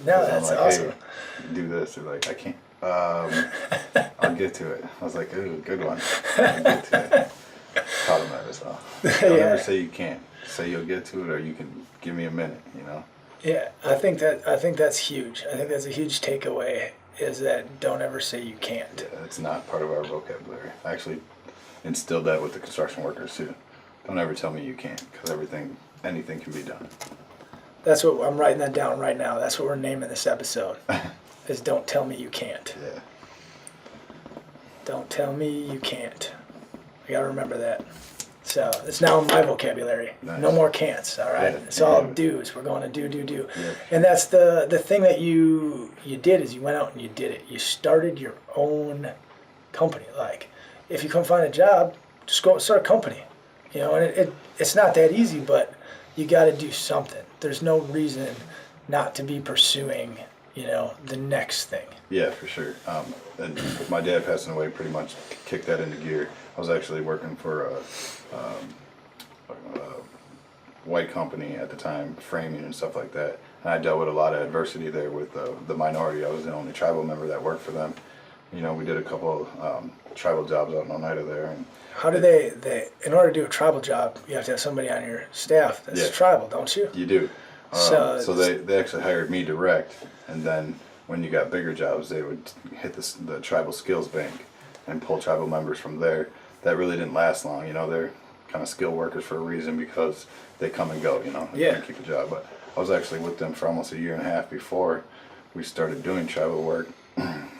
No, that's I'm like, awesome. Hey, do this. They're like, I can't. I'll get to it. I was like, ooh, good one. I'll get to it. Taught them that as well. Don't ever say you can't. Say you'll get to it, or you can give me a minute. Yeah, I think that's huge. I think that's a huge takeaway. Is that don't ever say you can't. Yeah, it's not part of our vocabulary. I actually instilled that with the construction workers too. Don't ever tell me you can't, because anything can be done. That's what I'm writing that down right now. That's what we're naming this episode. Is don't tell me you can't. Yeah. Don't tell me you can't. I gotta remember that. So it's now in my vocabulary. Nice. No more can'ts. All right. It's all do's. We're going to do. Yeah. And that's the thing that you did is you went out and you did it. You started your own company. Like, if you couldn't find a job, just go start a company. And it's not that easy, but you got to do something. There's no reason not to be pursuing, the next thing. Yeah, for sure. And with my dad passing away, pretty much kicked that into gear. I was actually working for a white company at the time, framing and stuff like that. And I dealt with a lot of adversity there with the minority. I was the only tribal member that worked for them. You know, we did a couple tribal jobs out in Oneida there. And how do they, in order to do a tribal job, you have to have somebody on your staff that's tribal, don't you? You do. So they actually hired me direct, and then when you got bigger jobs, they would hit the tribal skills bank and pull tribal members from there. That really didn't last long. You know, they're kind of skilled workers for a reason because they come and go. You know, they can't keep a job. But I was actually with them for almost a year and a half before we started doing tribal work.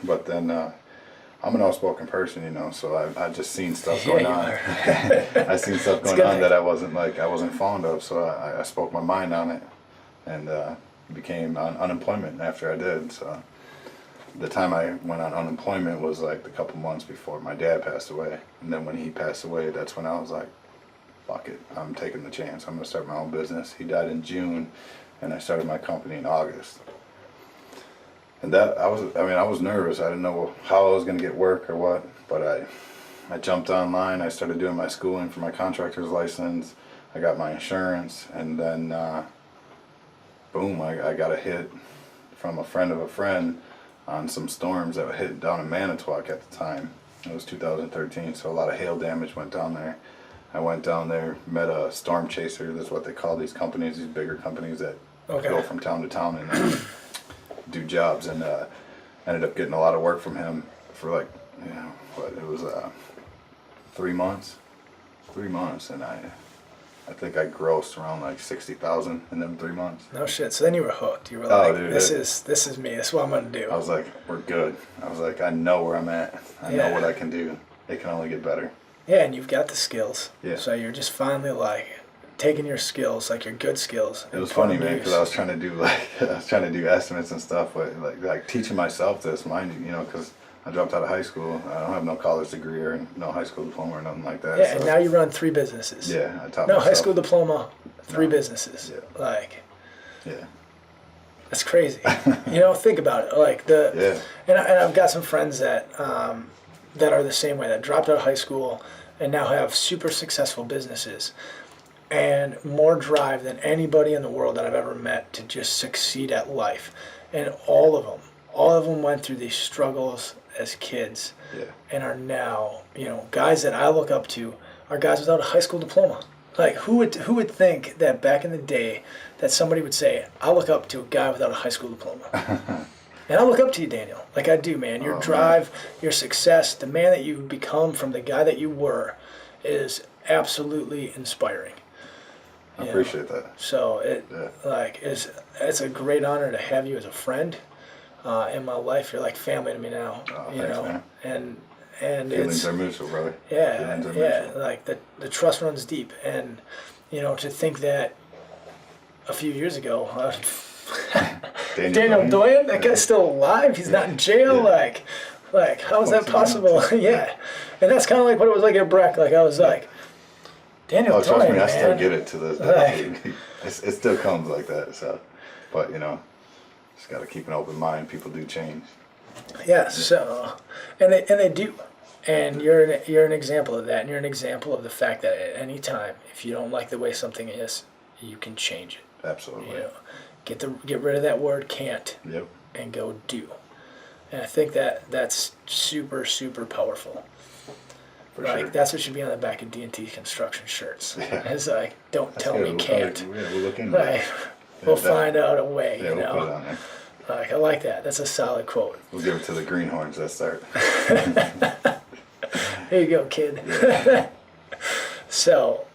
But then I'm an outspoken person, you know, so I just seen stuff going on. I seen stuff going on that I wasn't fond of, so I spoke my mind on it, and became on unemployment after I did. So the time I went on unemployment was like a couple months before my dad passed away, and then when he passed away, that's when I was like, fuck it, I'm taking the chance. I'm gonna start my own business. He died in June, and I started my company in August. And that I was nervous. I didn't know how I was gonna get work or what, but I jumped online. I started doing my schooling for my contractor's license. I got my insurance, and then boom, I got a hit from a friend of a friend on some storms that hit down in Manitowoc at the time. It was 2013, so a lot of hail damage went down there. I went down there, met a storm chaser. That's what they call these companies, these bigger companies that go from town to town and do jobs, and ended up getting a lot of work from him for like, you know, what it was 3 months, and I think I grossed around like 60,000 in them 3 months. No shit. So then you were hooked. You were like, dude, this is me. This is what I'm gonna do. I was like, we're good. I was like, I know where I'm at. I know what I can do. It can only get better. Yeah, and you've got the skills. Yeah. So you're just finally like taking your skills, like your good skills. It was funny, man, because I was trying to do estimates and stuff, but like teaching myself this, mind you, you know, because I dropped out of high school. I don't have no college degree or no high school diploma or nothing like that. Yeah, so. And now you run 3 businesses. Yeah, I taught No myself. high school diploma, 3 businesses. Yeah. Like, yeah, that's crazy. You know, think about it. Like and I've got some friends that that are the same way, that dropped out of high school and now have super successful businesses and more drive than anybody in the world that I've ever met to just succeed at life. And all of them went through these struggles as kids and are now, you know, guys that I look up to are guys without a high school diploma. Like, who would think that back in the day that somebody would say, I look up to a guy without a high school diploma? And I look up to you, Daniel. Like I do, man. Your drive, your success, the man that you've become from the guy that you were is absolutely inspiring. I appreciate that. So it's a great honor to have you as a friend in my life. You're like family to me now. Oh, you thanks, know, man. and Feelings are mutual, brother. Yeah, mutual. Like the trust runs deep, and you know, to think that a few years ago, Daniel Doyen, that guy's still alive. He's not in jail. Like how is that possible? Yeah, and that's kind of like what it was like at Breck. Like I was like, Daniel Doyen, trust me, man. I still get it to this day. It still comes like that. So, but you know, just got to keep an open mind. People do change. Yeah. So, and they do, and you're an example of that, and you're an example of the fact that at any time, if you don't like the way something is, you can change it. Absolutely. You know, get rid of that word can't. Yep. And go do. And I think that's super, super powerful. For like sure. That's what should be on the back of D&T construction shirts. Yeah. It's like, don't tell me We'll can't. we'll look into Like, it. we'll find out a way. Yeah, you we'll know. put it on there. Like I like that. That's a solid quote. We'll give it to the greenhorns that start. Here you go, kid. Yeah. So,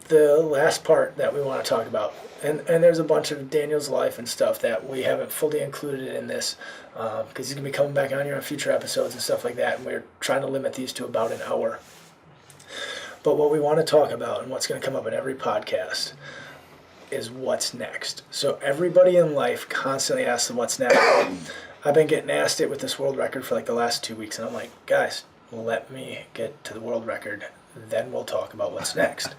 the last part that we want to talk about, and there's a bunch of Daniel's life and stuff that we haven't fully included in this, because he's going to be coming back on here on future episodes and stuff like that, and we're trying to limit these to about an hour. But what we want to talk about, and what's going to come up in every podcast, is what's next. So everybody in life constantly asks them what's next. I've been getting asked it with this world record for like the last 2 weeks, and I'm like, guys, let me get to the world record, then we'll talk about what's next.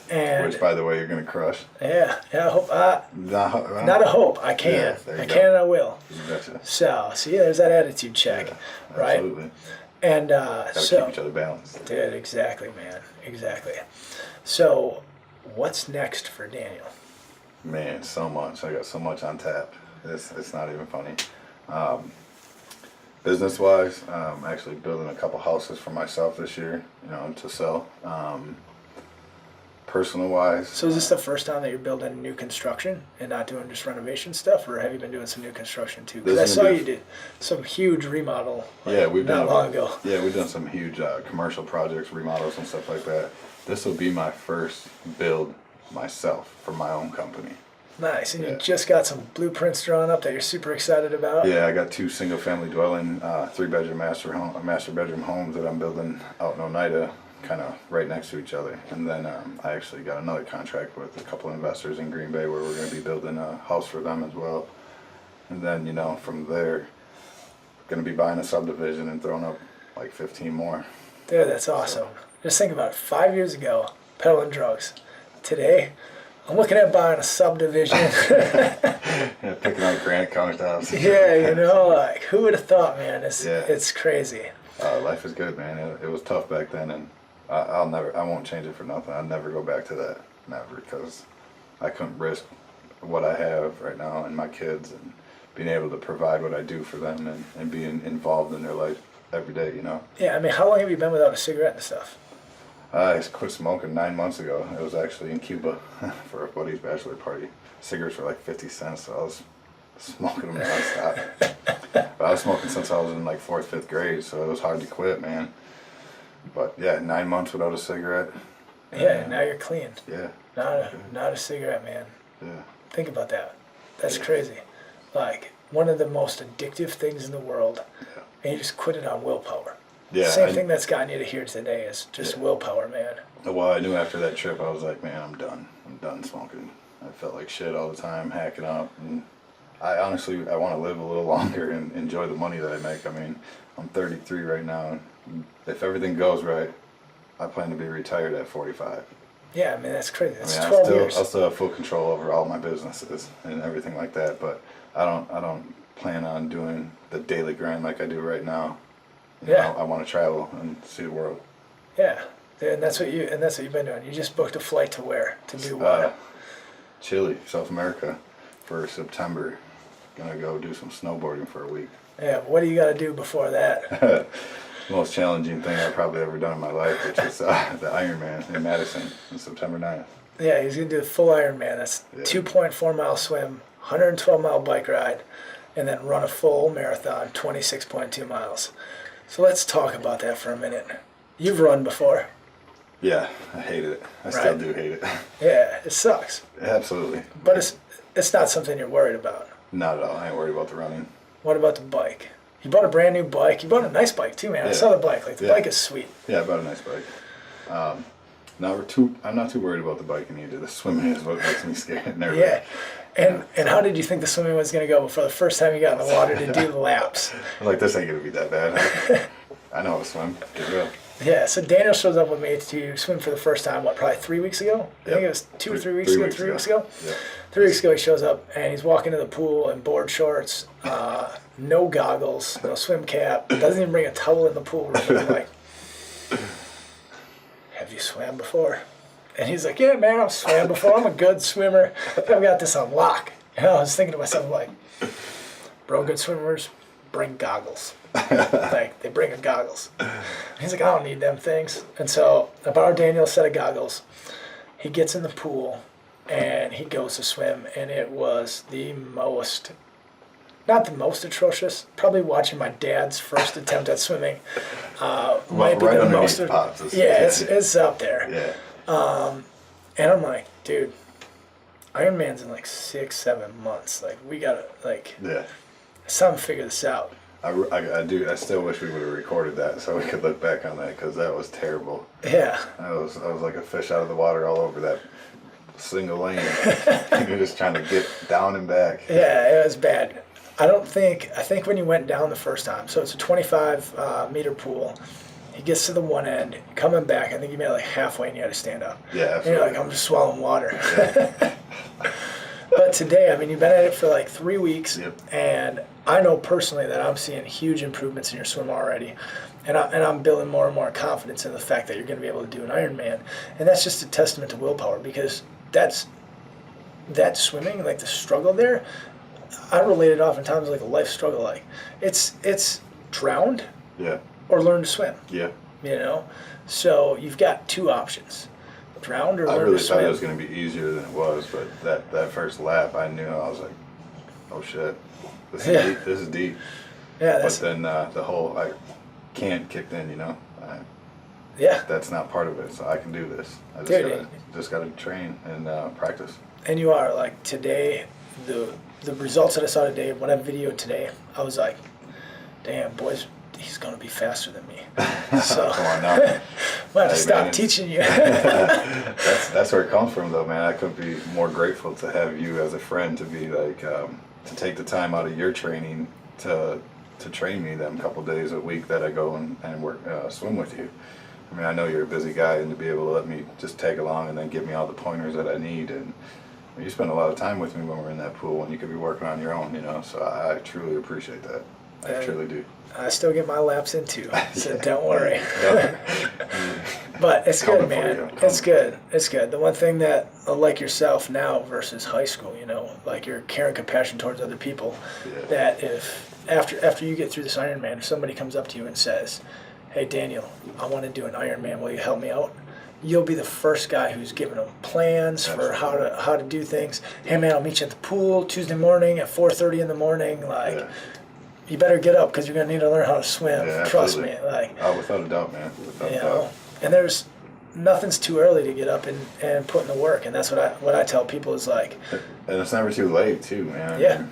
And which, by the way, you're gonna crush. Yeah. I hope. Not a hope. I can. Yeah, I can and I will. You betcha. So, see, there's that attitude check, Yeah, right? absolutely. And Gotta so, keep each other balanced. dude, exactly, man, exactly. So, what's next for Daniel? Man, so much. I got so much on tap. It's not even funny. Business wise, actually building a couple houses for myself this year, to sell. Personal wise. So is this the first time that you're building new construction and not doing just renovation stuff, or have you been doing some new construction too? Because I saw you did some huge remodel. We've done long ago. Yeah, we've done some huge commercial projects, remodels and stuff like that. This will be my first build myself for my own company. Nice, and you just got some blueprints drawn up that you're super excited about. Yeah, I got 2 single-family dwelling, 3-bedroom master bedroom homes that I'm building out in Oneida, kind of right next to each other. And then I actually got another contract with a couple investors in Green Bay where we're going to be building a house for them as well. And then, from there, going to be buying a subdivision and throwing up like 15 more. Dude, that's awesome. Just think about it. 5 years ago, peddling drugs. Today, I'm looking at buying a subdivision. Yeah, picking out granite countertops. Yeah, like, who would have thought, man? It's crazy. Life is good, man. It was tough back then, and I won't change it for nothing. I'll never go back to that, never, because I couldn't risk what I have right now and my kids and being able to provide what I do for them and being involved in their life every day, Yeah, I mean, how long have you been without a cigarette and stuff? I quit smoking 9 months ago. It was actually in Cuba for a buddy's bachelor party. Cigarettes were like 50 cents, so I was smoking them nonstop. But I was smoking since I was in like 4th, 5th grade, so it was hard to quit, man. But yeah, 9 months without a cigarette. Yeah, now you're clean. Yeah. Not a cigarette, man. Yeah. Think about that. That's crazy. Like, one of the most addictive things in the world, and you just quit it on willpower. Yeah. Same thing that's gotten you to here today is just willpower, man. Well, I knew after that trip, I was like, man, I'm done. I'm done smoking. I felt like shit all the time, hacking up. And I honestly want to live a little longer and enjoy the money that I make. I mean, I'm 33 right now. If everything goes right, I plan to be retired at 45. Yeah, I mean, that's crazy. That's 12 years. years. I'll still have full control over all my businesses and everything like that, but I don't plan on doing the daily grind like I do right now. I want to travel and see the world. Yeah, and that's what you've been doing. You just booked a flight to where? To do what? Chile, South America, for September. Gonna go do some snowboarding for a week. Yeah, what do you got to do before that? Most challenging thing I've probably ever done in my life, which is the Ironman in Madison on September 9th. Yeah, he's gonna do the full Ironman. That's 2.4 mile swim, 112 mile bike ride, and then run a full marathon, 26.2 miles. So let's talk about that for a minute. You've run before. Yeah, I hated it. I still do hate it. Yeah, it sucks. Absolutely. But it's not something you're worried about. Not at all. I ain't worried about the running. What about the bike? You bought a brand new bike. You bought a nice bike too, man. I saw the bike. Like the bike is sweet. Yeah, I bought a nice bike. I'm not too worried about the biking either. The swimming is what makes me scared and nervous. Yeah. And how did you think the swimming was going to go before the first time you got in the water to do the laps? I'm like, this ain't going to be that bad. I know how to swim. Get real. Yeah, so Daniel shows up with me to swim for the first time, probably 3 weeks ago? I think it was 2 or 3 weeks ago. 3 weeks ago? Yep. 3 weeks ago he shows up and he's walking to the pool in board shorts, no goggles, no swim cap, doesn't even bring a towel in the pool room. I'm like, have you swam before? And he's like, yeah, man, I've swam before. I'm a good swimmer. I've got this on lock. And I was thinking to myself, like, bro, good swimmers bring goggles. Like, they bring goggles. And he's like, I don't need them things. And so I borrowed Daniel a set of goggles. He gets in the pool and he goes to swim. And it was not the most atrocious. Probably watching my dad's first attempt at swimming might be the most. It's up there. Yeah. And I'm like, dude, Ironman's in like 6-7 months. Like, we gotta it's time to figure this out. I still wish we would have recorded that so we could look back on that because that was terrible. Yeah. I was like a fish out of the water all over that single lane. You're just trying to get down and back. Yeah, it was bad. I think when you went down the first time, so it's a 25 meter pool. He gets to the one end, coming back, I think you made it like halfway and you had to stand up. Yeah, absolutely. And you're like, I'm just swallowing water. Yeah. But today, I mean, you've been at it for like 3 weeks, Yep. and I know personally that I'm seeing huge improvements in your swim already. And I'm building more and more confidence in the fact that you're going to be able to do an Ironman. And that's just a testament to willpower, because that swimming, like the struggle there, I relate it oftentimes like a life struggle. Like it's drowned Yeah. or learn to swim. Yeah. You know, so you've got two options: drowned or I learn really to thought swim. it was going to be easier than it was, but that first lap, I knew, I was like, oh shit, this is deep. This is deep. Yeah, But that's then the whole I can't kicked in, you know. yeah. That's not part of it, so I can do this. I Dude, just gotta train and practice. And you are like today, the results that I saw today, when I videoed today, I was like, damn, boys, he's gonna be faster than me. So Come on now. I'm gonna have to stop man, teaching you. That's where it comes from, though, man. I couldn't be more grateful to have you as a friend, to be like to take the time out of your training to train me them couple days a week that I go and work swim with you. I mean, I know you're a busy guy, and to be able to let me just tag along and then give me all the pointers that I need, and you spend a lot of time with me when we're in that pool, and you could be working on your own, you know. So I truly appreciate that. I truly do. I still get my laps in too, so don't worry. But it's good, man. It's good. It's good. The one thing that, like yourself now versus high school, you know, like your care and compassion towards other people, that if after you get through this Ironman, if somebody comes up to you and says, hey, Daniel, I want to do an Ironman. Will you help me out? You'll be the first guy who's giving them plans for how to do things. Hey, man, I'll meet you at the pool Tuesday morning at 4:30 in the morning. Like, you better get up because you're gonna need to learn how to swim. Yeah, Trust me. Like, oh, without a doubt, man. Without a doubt. And there's nothing's too early to get up and put in the work. And that's what I tell people is like. And it's never too late, too, man. Yeah, I mean,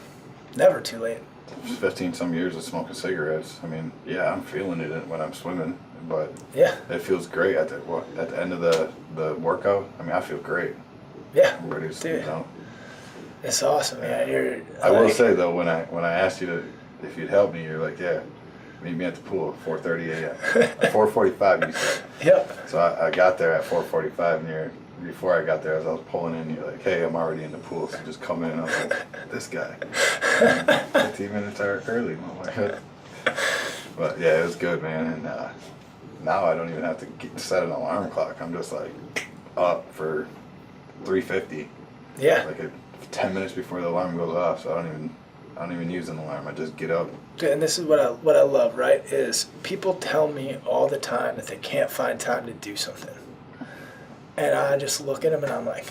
never too late. 15 some years of smoking cigarettes. I mean, yeah, I'm feeling it when I'm swimming, but it feels great at the end of the workout. I mean, I feel great. Yeah, I'm ready to, dude. you know. It's awesome, man. I will say though, when I asked you if you'd help me, you're like, yeah, meet me at the pool at 4:30 a.m. At 4:45, you said. Yep. So I got there at 4:45, and before I got there, as I was pulling in, you're like, hey, I'm already in the pool, so just come in. And I was like, this guy. 15 minutes early. But yeah, it was good, man. And now I don't even have to set an alarm clock. I'm just like up for 3:50. Yeah. Like 10 minutes before the alarm goes off, so I don't even use an alarm. I just get up. And this is what I love, right? Is people tell me all the time that they can't find time to do something. And I just look at them and I'm like,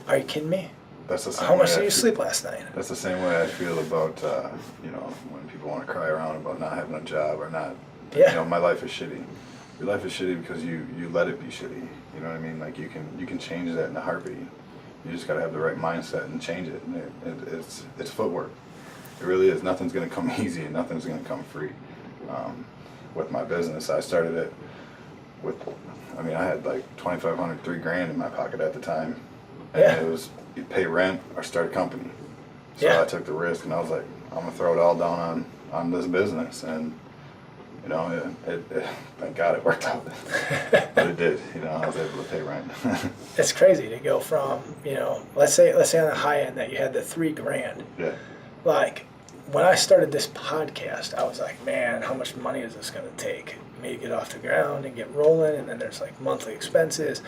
are you kidding me? That's the same How much way did you sleep last night? That's the same way I feel about, when people want to cry around about not having a job or not. Yeah. You know, my life is shitty. Your life is shitty because you let it be shitty. You know what I mean? Like you can change that in a heartbeat. You just got to have the right mindset and change it. And it's footwork. It really is. Nothing's going to come easy and nothing's going to come free. With my business, I started it I had like $2,500, $3,000 in my pocket at the time. And it was, you pay rent or start a company. So I took the risk and I was like, I'm going to throw it all down on this business. And, you know, it thank God it worked out. But it did, you know, I was able to pay rent. It's crazy to go from, you know, let's say on the high end that you had the $3,000. Yeah. Like, when I started this podcast, I was like, man, how much money is this going to take me to get off the ground and get rolling? And then there's like monthly expenses,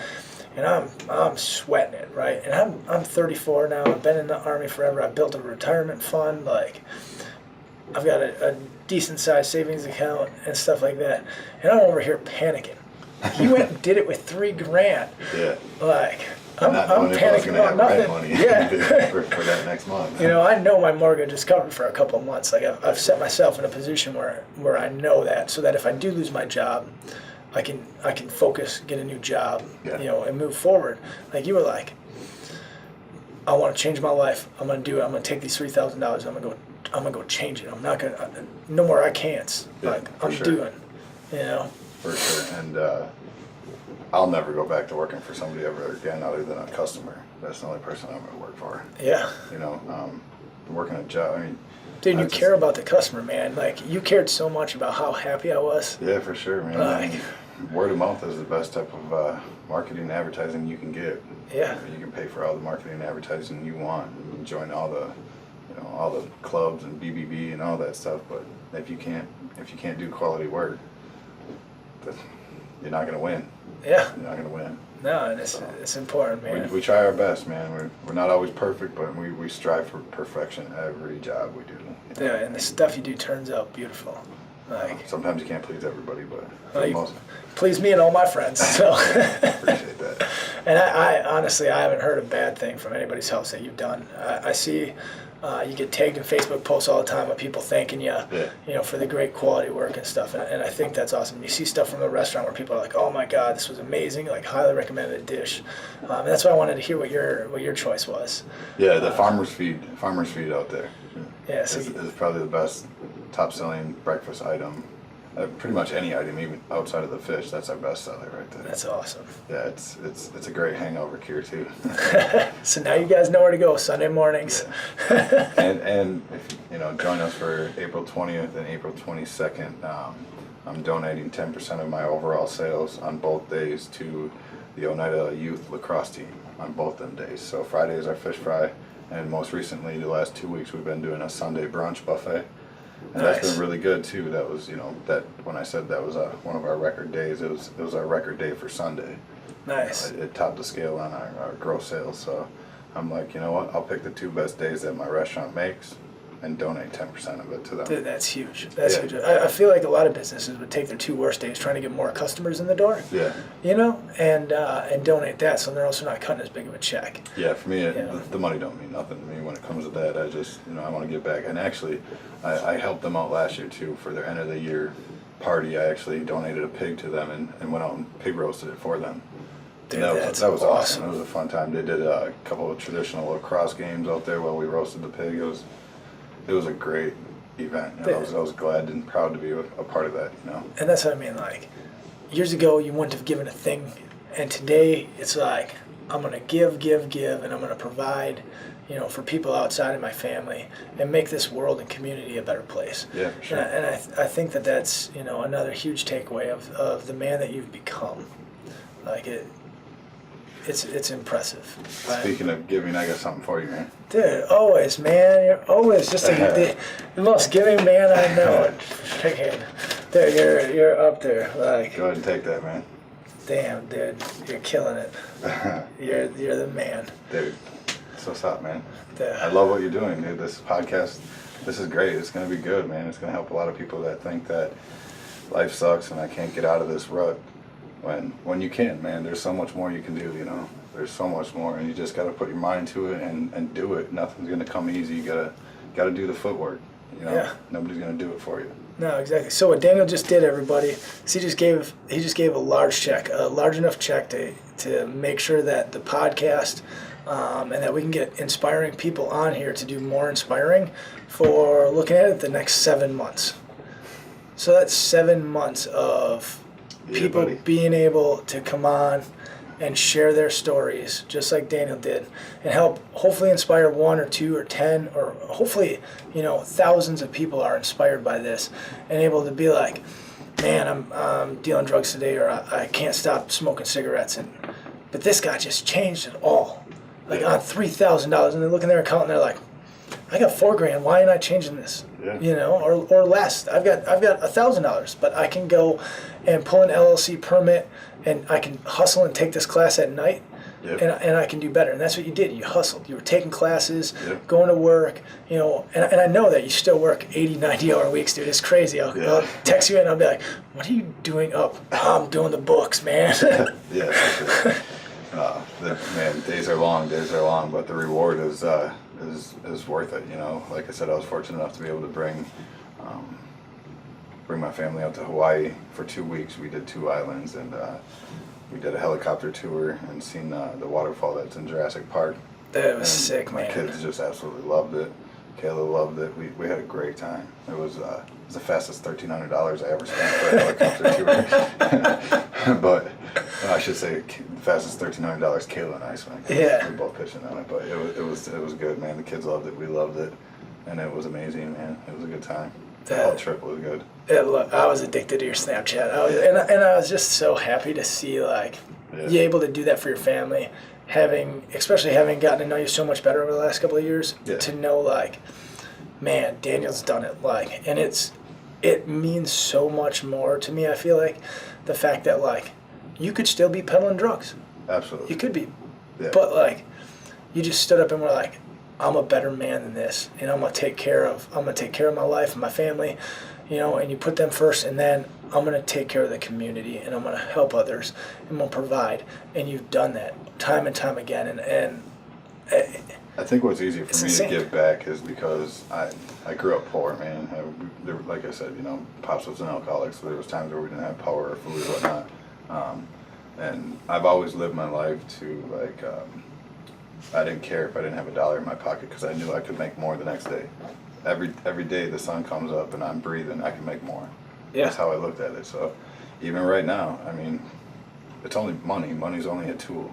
and I'm sweating it, right? And I'm 34 now. I've been in the Army forever. I built a retirement fund. Like, I've got a decent sized savings account and stuff like that. And I'm over here panicking. He went and did it with $3,000. Yeah. Like, I'm panicking about nothing. Money Yeah. for that next month. You know, I know my mortgage is covered for a couple of months. Like, I've set myself in a position where I know that, so that if I do lose my job, I can focus, get a new job, you know, and move forward. Like you were like, I want to change my life. I'm gonna do it. I'm gonna take these $3,000. I'm gonna go change it. I'm not gonna no more I can'ts. Like I'm doing, you know. For sure. And I'll never go back to working for somebody ever again other than a customer. That's the only person I'm gonna work for. Yeah. You know, working a job. I mean, dude, you care about the customer, man. Like, you cared so much about how happy I was. Yeah, for sure, man. Like, word of mouth is the best type of marketing and advertising you can get. Yeah. You can pay for all the marketing and advertising you want. You can join all the clubs and BBB and all that stuff. But if you can't do quality work, you're not gonna win. Yeah. You're not gonna win. No, and it's important, man. We try our best, man. We're not always perfect, but we strive for perfection every job we do. Yeah, and the stuff you do turns out beautiful. Like, sometimes you can't please everybody, but for well, the most, please me and all my friends. So, appreciate that. and I honestly, I haven't heard a bad thing from anybody's house that you've done. I see you get tagged in Facebook posts all the time of people thanking you, for the great quality work and stuff. And I think that's awesome. You see stuff from the restaurant where people are like, "Oh my God, this was amazing! Like, highly recommended dish." And that's why I wanted to hear what your choice was. Yeah, the farmer's feed out there. Yeah, so is probably the best top-selling breakfast item. Pretty much any item, even outside of the fish, that's our best seller right there. that's awesome. Yeah, it's a great hangover cure too. So now you guys know where to go Sunday mornings. Yeah. and if join us for April 20th and April 22nd. I'm donating 10% of my overall sales on both days to the Oneida Youth Lacrosse team on both them days. So Friday is our fish fry, and most recently, the last 2 weeks, we've been doing a Sunday brunch buffet. And Nice. that's been really good too. That was, that when I said that was one of our record days, it was our record day for Sunday. Nice. It topped the scale on our gross sales. So I'm like, you know what? I'll pick the 2 best days that my restaurant makes and donate 10% of it to them. Dude, that's huge. That's huge. I feel like a lot of businesses would take their 2 worst days trying to get more customers in the door. Yeah. And donate that, so they're also not cutting as big of a check. Yeah, for me, the money don't mean nothing to me when it comes to that. I just, I want to give back. And actually, I helped them out last year too for their end of the year party. I actually donated a pig to them and went out and pig roasted it for them. Dude, that was awesome. It was a fun time. They did a couple of traditional lacrosse games out there while we roasted the pig. It was a great event. I was glad and proud to be a part of that. And that's what I mean. Like, years ago, you wouldn't have given a thing, and today it's like I'm gonna give, and I'm gonna provide, for people outside of my family, and make this world and community a better place. Yeah, for sure. And I think that's another huge takeaway of the man that you've become. Like it's impressive. Right? Speaking of giving, I got something for you, man. Dude, always, man. You're always just the most giving man I know. Dude, you're up there. Like, Go ahead and take that, man. damn, dude, you're killing it. You're the man. Dude, it's what's up, man. Dude. I love what you're doing, dude. This podcast, this is great. It's going to be good, man. It's going to help a lot of people that think that life sucks and I can't get out of this rut. When you can, man, there's so much more you can do, There's so much more, and you just got to put your mind to it and do it. Nothing's going to come easy. You got to do the footwork, Yeah. Nobody's going to do it for you. No, exactly. So what Daniel just did, everybody, is he just gave a large enough check to make sure that the podcast and that we can get inspiring people on here to do more inspiring for looking at it the next 7 months. So that's 7 months of people being able to come on and share their stories, just like Daniel did, and help hopefully inspire 1 or 2 or 10 or hopefully thousands of people are inspired by this and able to be like, man, I'm dealing drugs today, or I can't stop smoking cigarettes, but this guy just changed it all, like on $3,000, and they look in their account and they're like, I got $4,000. Why am I changing this? Yeah. Or less. I've got $1,000, but I can go and pull an LLC permit, and I can hustle and take this class at night, and I can do better. And that's what you did. You hustled. You were taking classes, going to work, and I know that you still work 80, 90-hour weeks, dude. It's crazy. I'll text you and I'll be like, what are you doing up? I'm doing the books, man. Yeah, for sure. Man, days are long, but the reward is worth it. Like I said, I was fortunate enough to be able to bring my family out to Hawaii for 2 weeks. We did 2 islands, and we did a helicopter tour and seen the waterfall that's in Jurassic Park. That was sick, my man. kids just absolutely loved it. Kayla loved it. We had a great time. It was the fastest $1,300 I ever spent for a helicopter tour. But I should say the fastest $1,300 Kayla and I spent. Yeah. We both pitched in on it, but it was good, man. The kids loved it. We loved it, and it was amazing, man. It was a good time. The whole trip was good. I was addicted to your Snapchat. I was just so happy to see you able to do that for your family, especially having gotten to know you so much better over the last couple of years. To know man, Daniel's done it. And it means so much more to me. I feel like the fact that you could still be peddling drugs. Absolutely. You could be, Yeah. but you just stood up and were like, I'm a better man than this, and I'm gonna take care of my life and my family, and you put them first, and then I'm going to take care of the community, and I'm going to help others, and we'll provide. And you've done that time and time again, and I think what's easier for me insane. to give back is because I grew up poor, man. Like I said, Pops was an alcoholic, so there was times where we didn't have power or food or whatnot. And I've always lived my life to I didn't care if I didn't have $1 in my pocket because I knew I could make more the next day. Every day the sun comes up and I'm breathing, I can make more. Yeah. That's how I looked at it. So even right now, it's only money. Money's only a tool.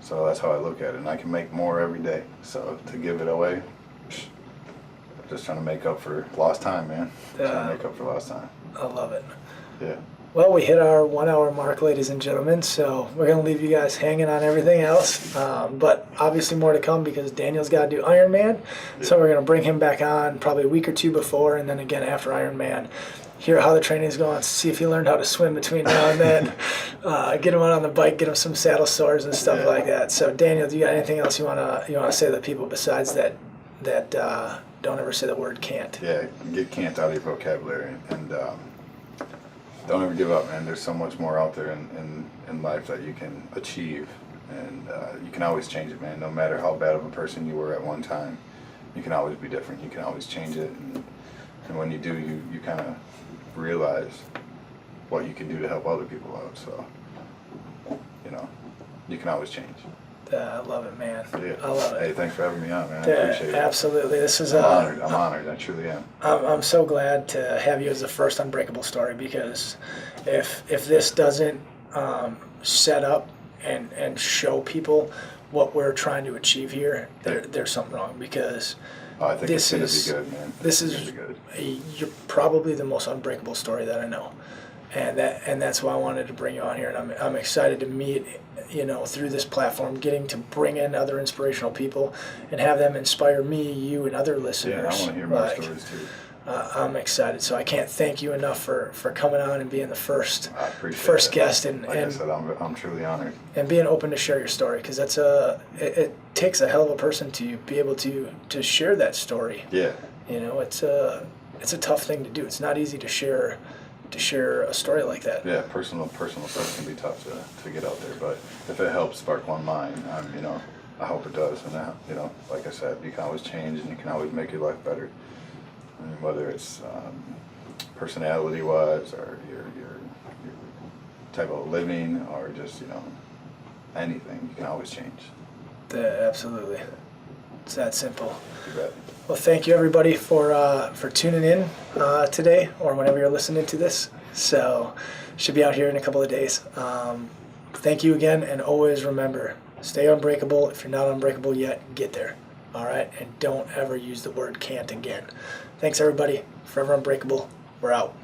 So that's how I look at it, and I can make more every day. So to give it away, I'm just trying to make up for lost time, man. Trying to make up for lost time. I love it. Yeah. Well, we hit our 1 hour mark, ladies and gentlemen, so we're going to leave you guys hanging on everything else. But obviously more to come because Daniel's got to do Ironman. Yeah. So we're going to bring him back on probably a week or two before, and then again after Ironman. Hear how the training's going, see if he learned how to swim between now and then. Get him out on the bike, get him some saddle sores and stuff like that. So Daniel, do you got anything else you wanna say to the people besides that don't ever say the word can't? Yeah, get can't out of your vocabulary, and don't ever give up, man. There's so much more out there in life that you can achieve, and you can always change it, man. No matter how bad of a person you were at one time, you can always be different. You can always change it, and when you do, you kind of realize what you can do to help other people out. So, you can always change. I love it, man. Yeah. I love it. Hey, thanks for having me on, man. I appreciate it. Absolutely. This is I'm honored. I'm honored. I truly am. I'm so glad to have you as the first Unbreakable story, because if this doesn't set up and show people what we're trying to achieve here, there's something wrong, because I think it's going to be good, man. This is you're probably the most unbreakable story that I know, and that's why I wanted to bring you on here, and I'm excited to meet through this platform, getting to bring in other inspirational people and have them inspire me, you, and other listeners. Yeah, I want to hear more stories too. I'm excited, so I can't thank you enough for coming on and being the first guest, and like I said, I'm truly honored, and being open to share your story, because that's it takes a hell of a person to be able to share that story. Yeah, it's a tough thing to do. It's not easy to share a story like that. Yeah, personal stuff can be tough to get out there, but if it helps spark one mind, I hope it does, and like I said, you can always change and you can always make your life better. Whether it's personality-wise or your type of living or just anything, you can always change. Absolutely, it's that simple. You bet. Well, thank you everybody for tuning in today or whenever you're listening to this. So, should be out here in a couple of days. Thank you again, and always remember, stay unbreakable. If you're not unbreakable yet, get there. All right, and don't ever use the word can't again. Thanks, everybody. Forever Unbreakable. We're out.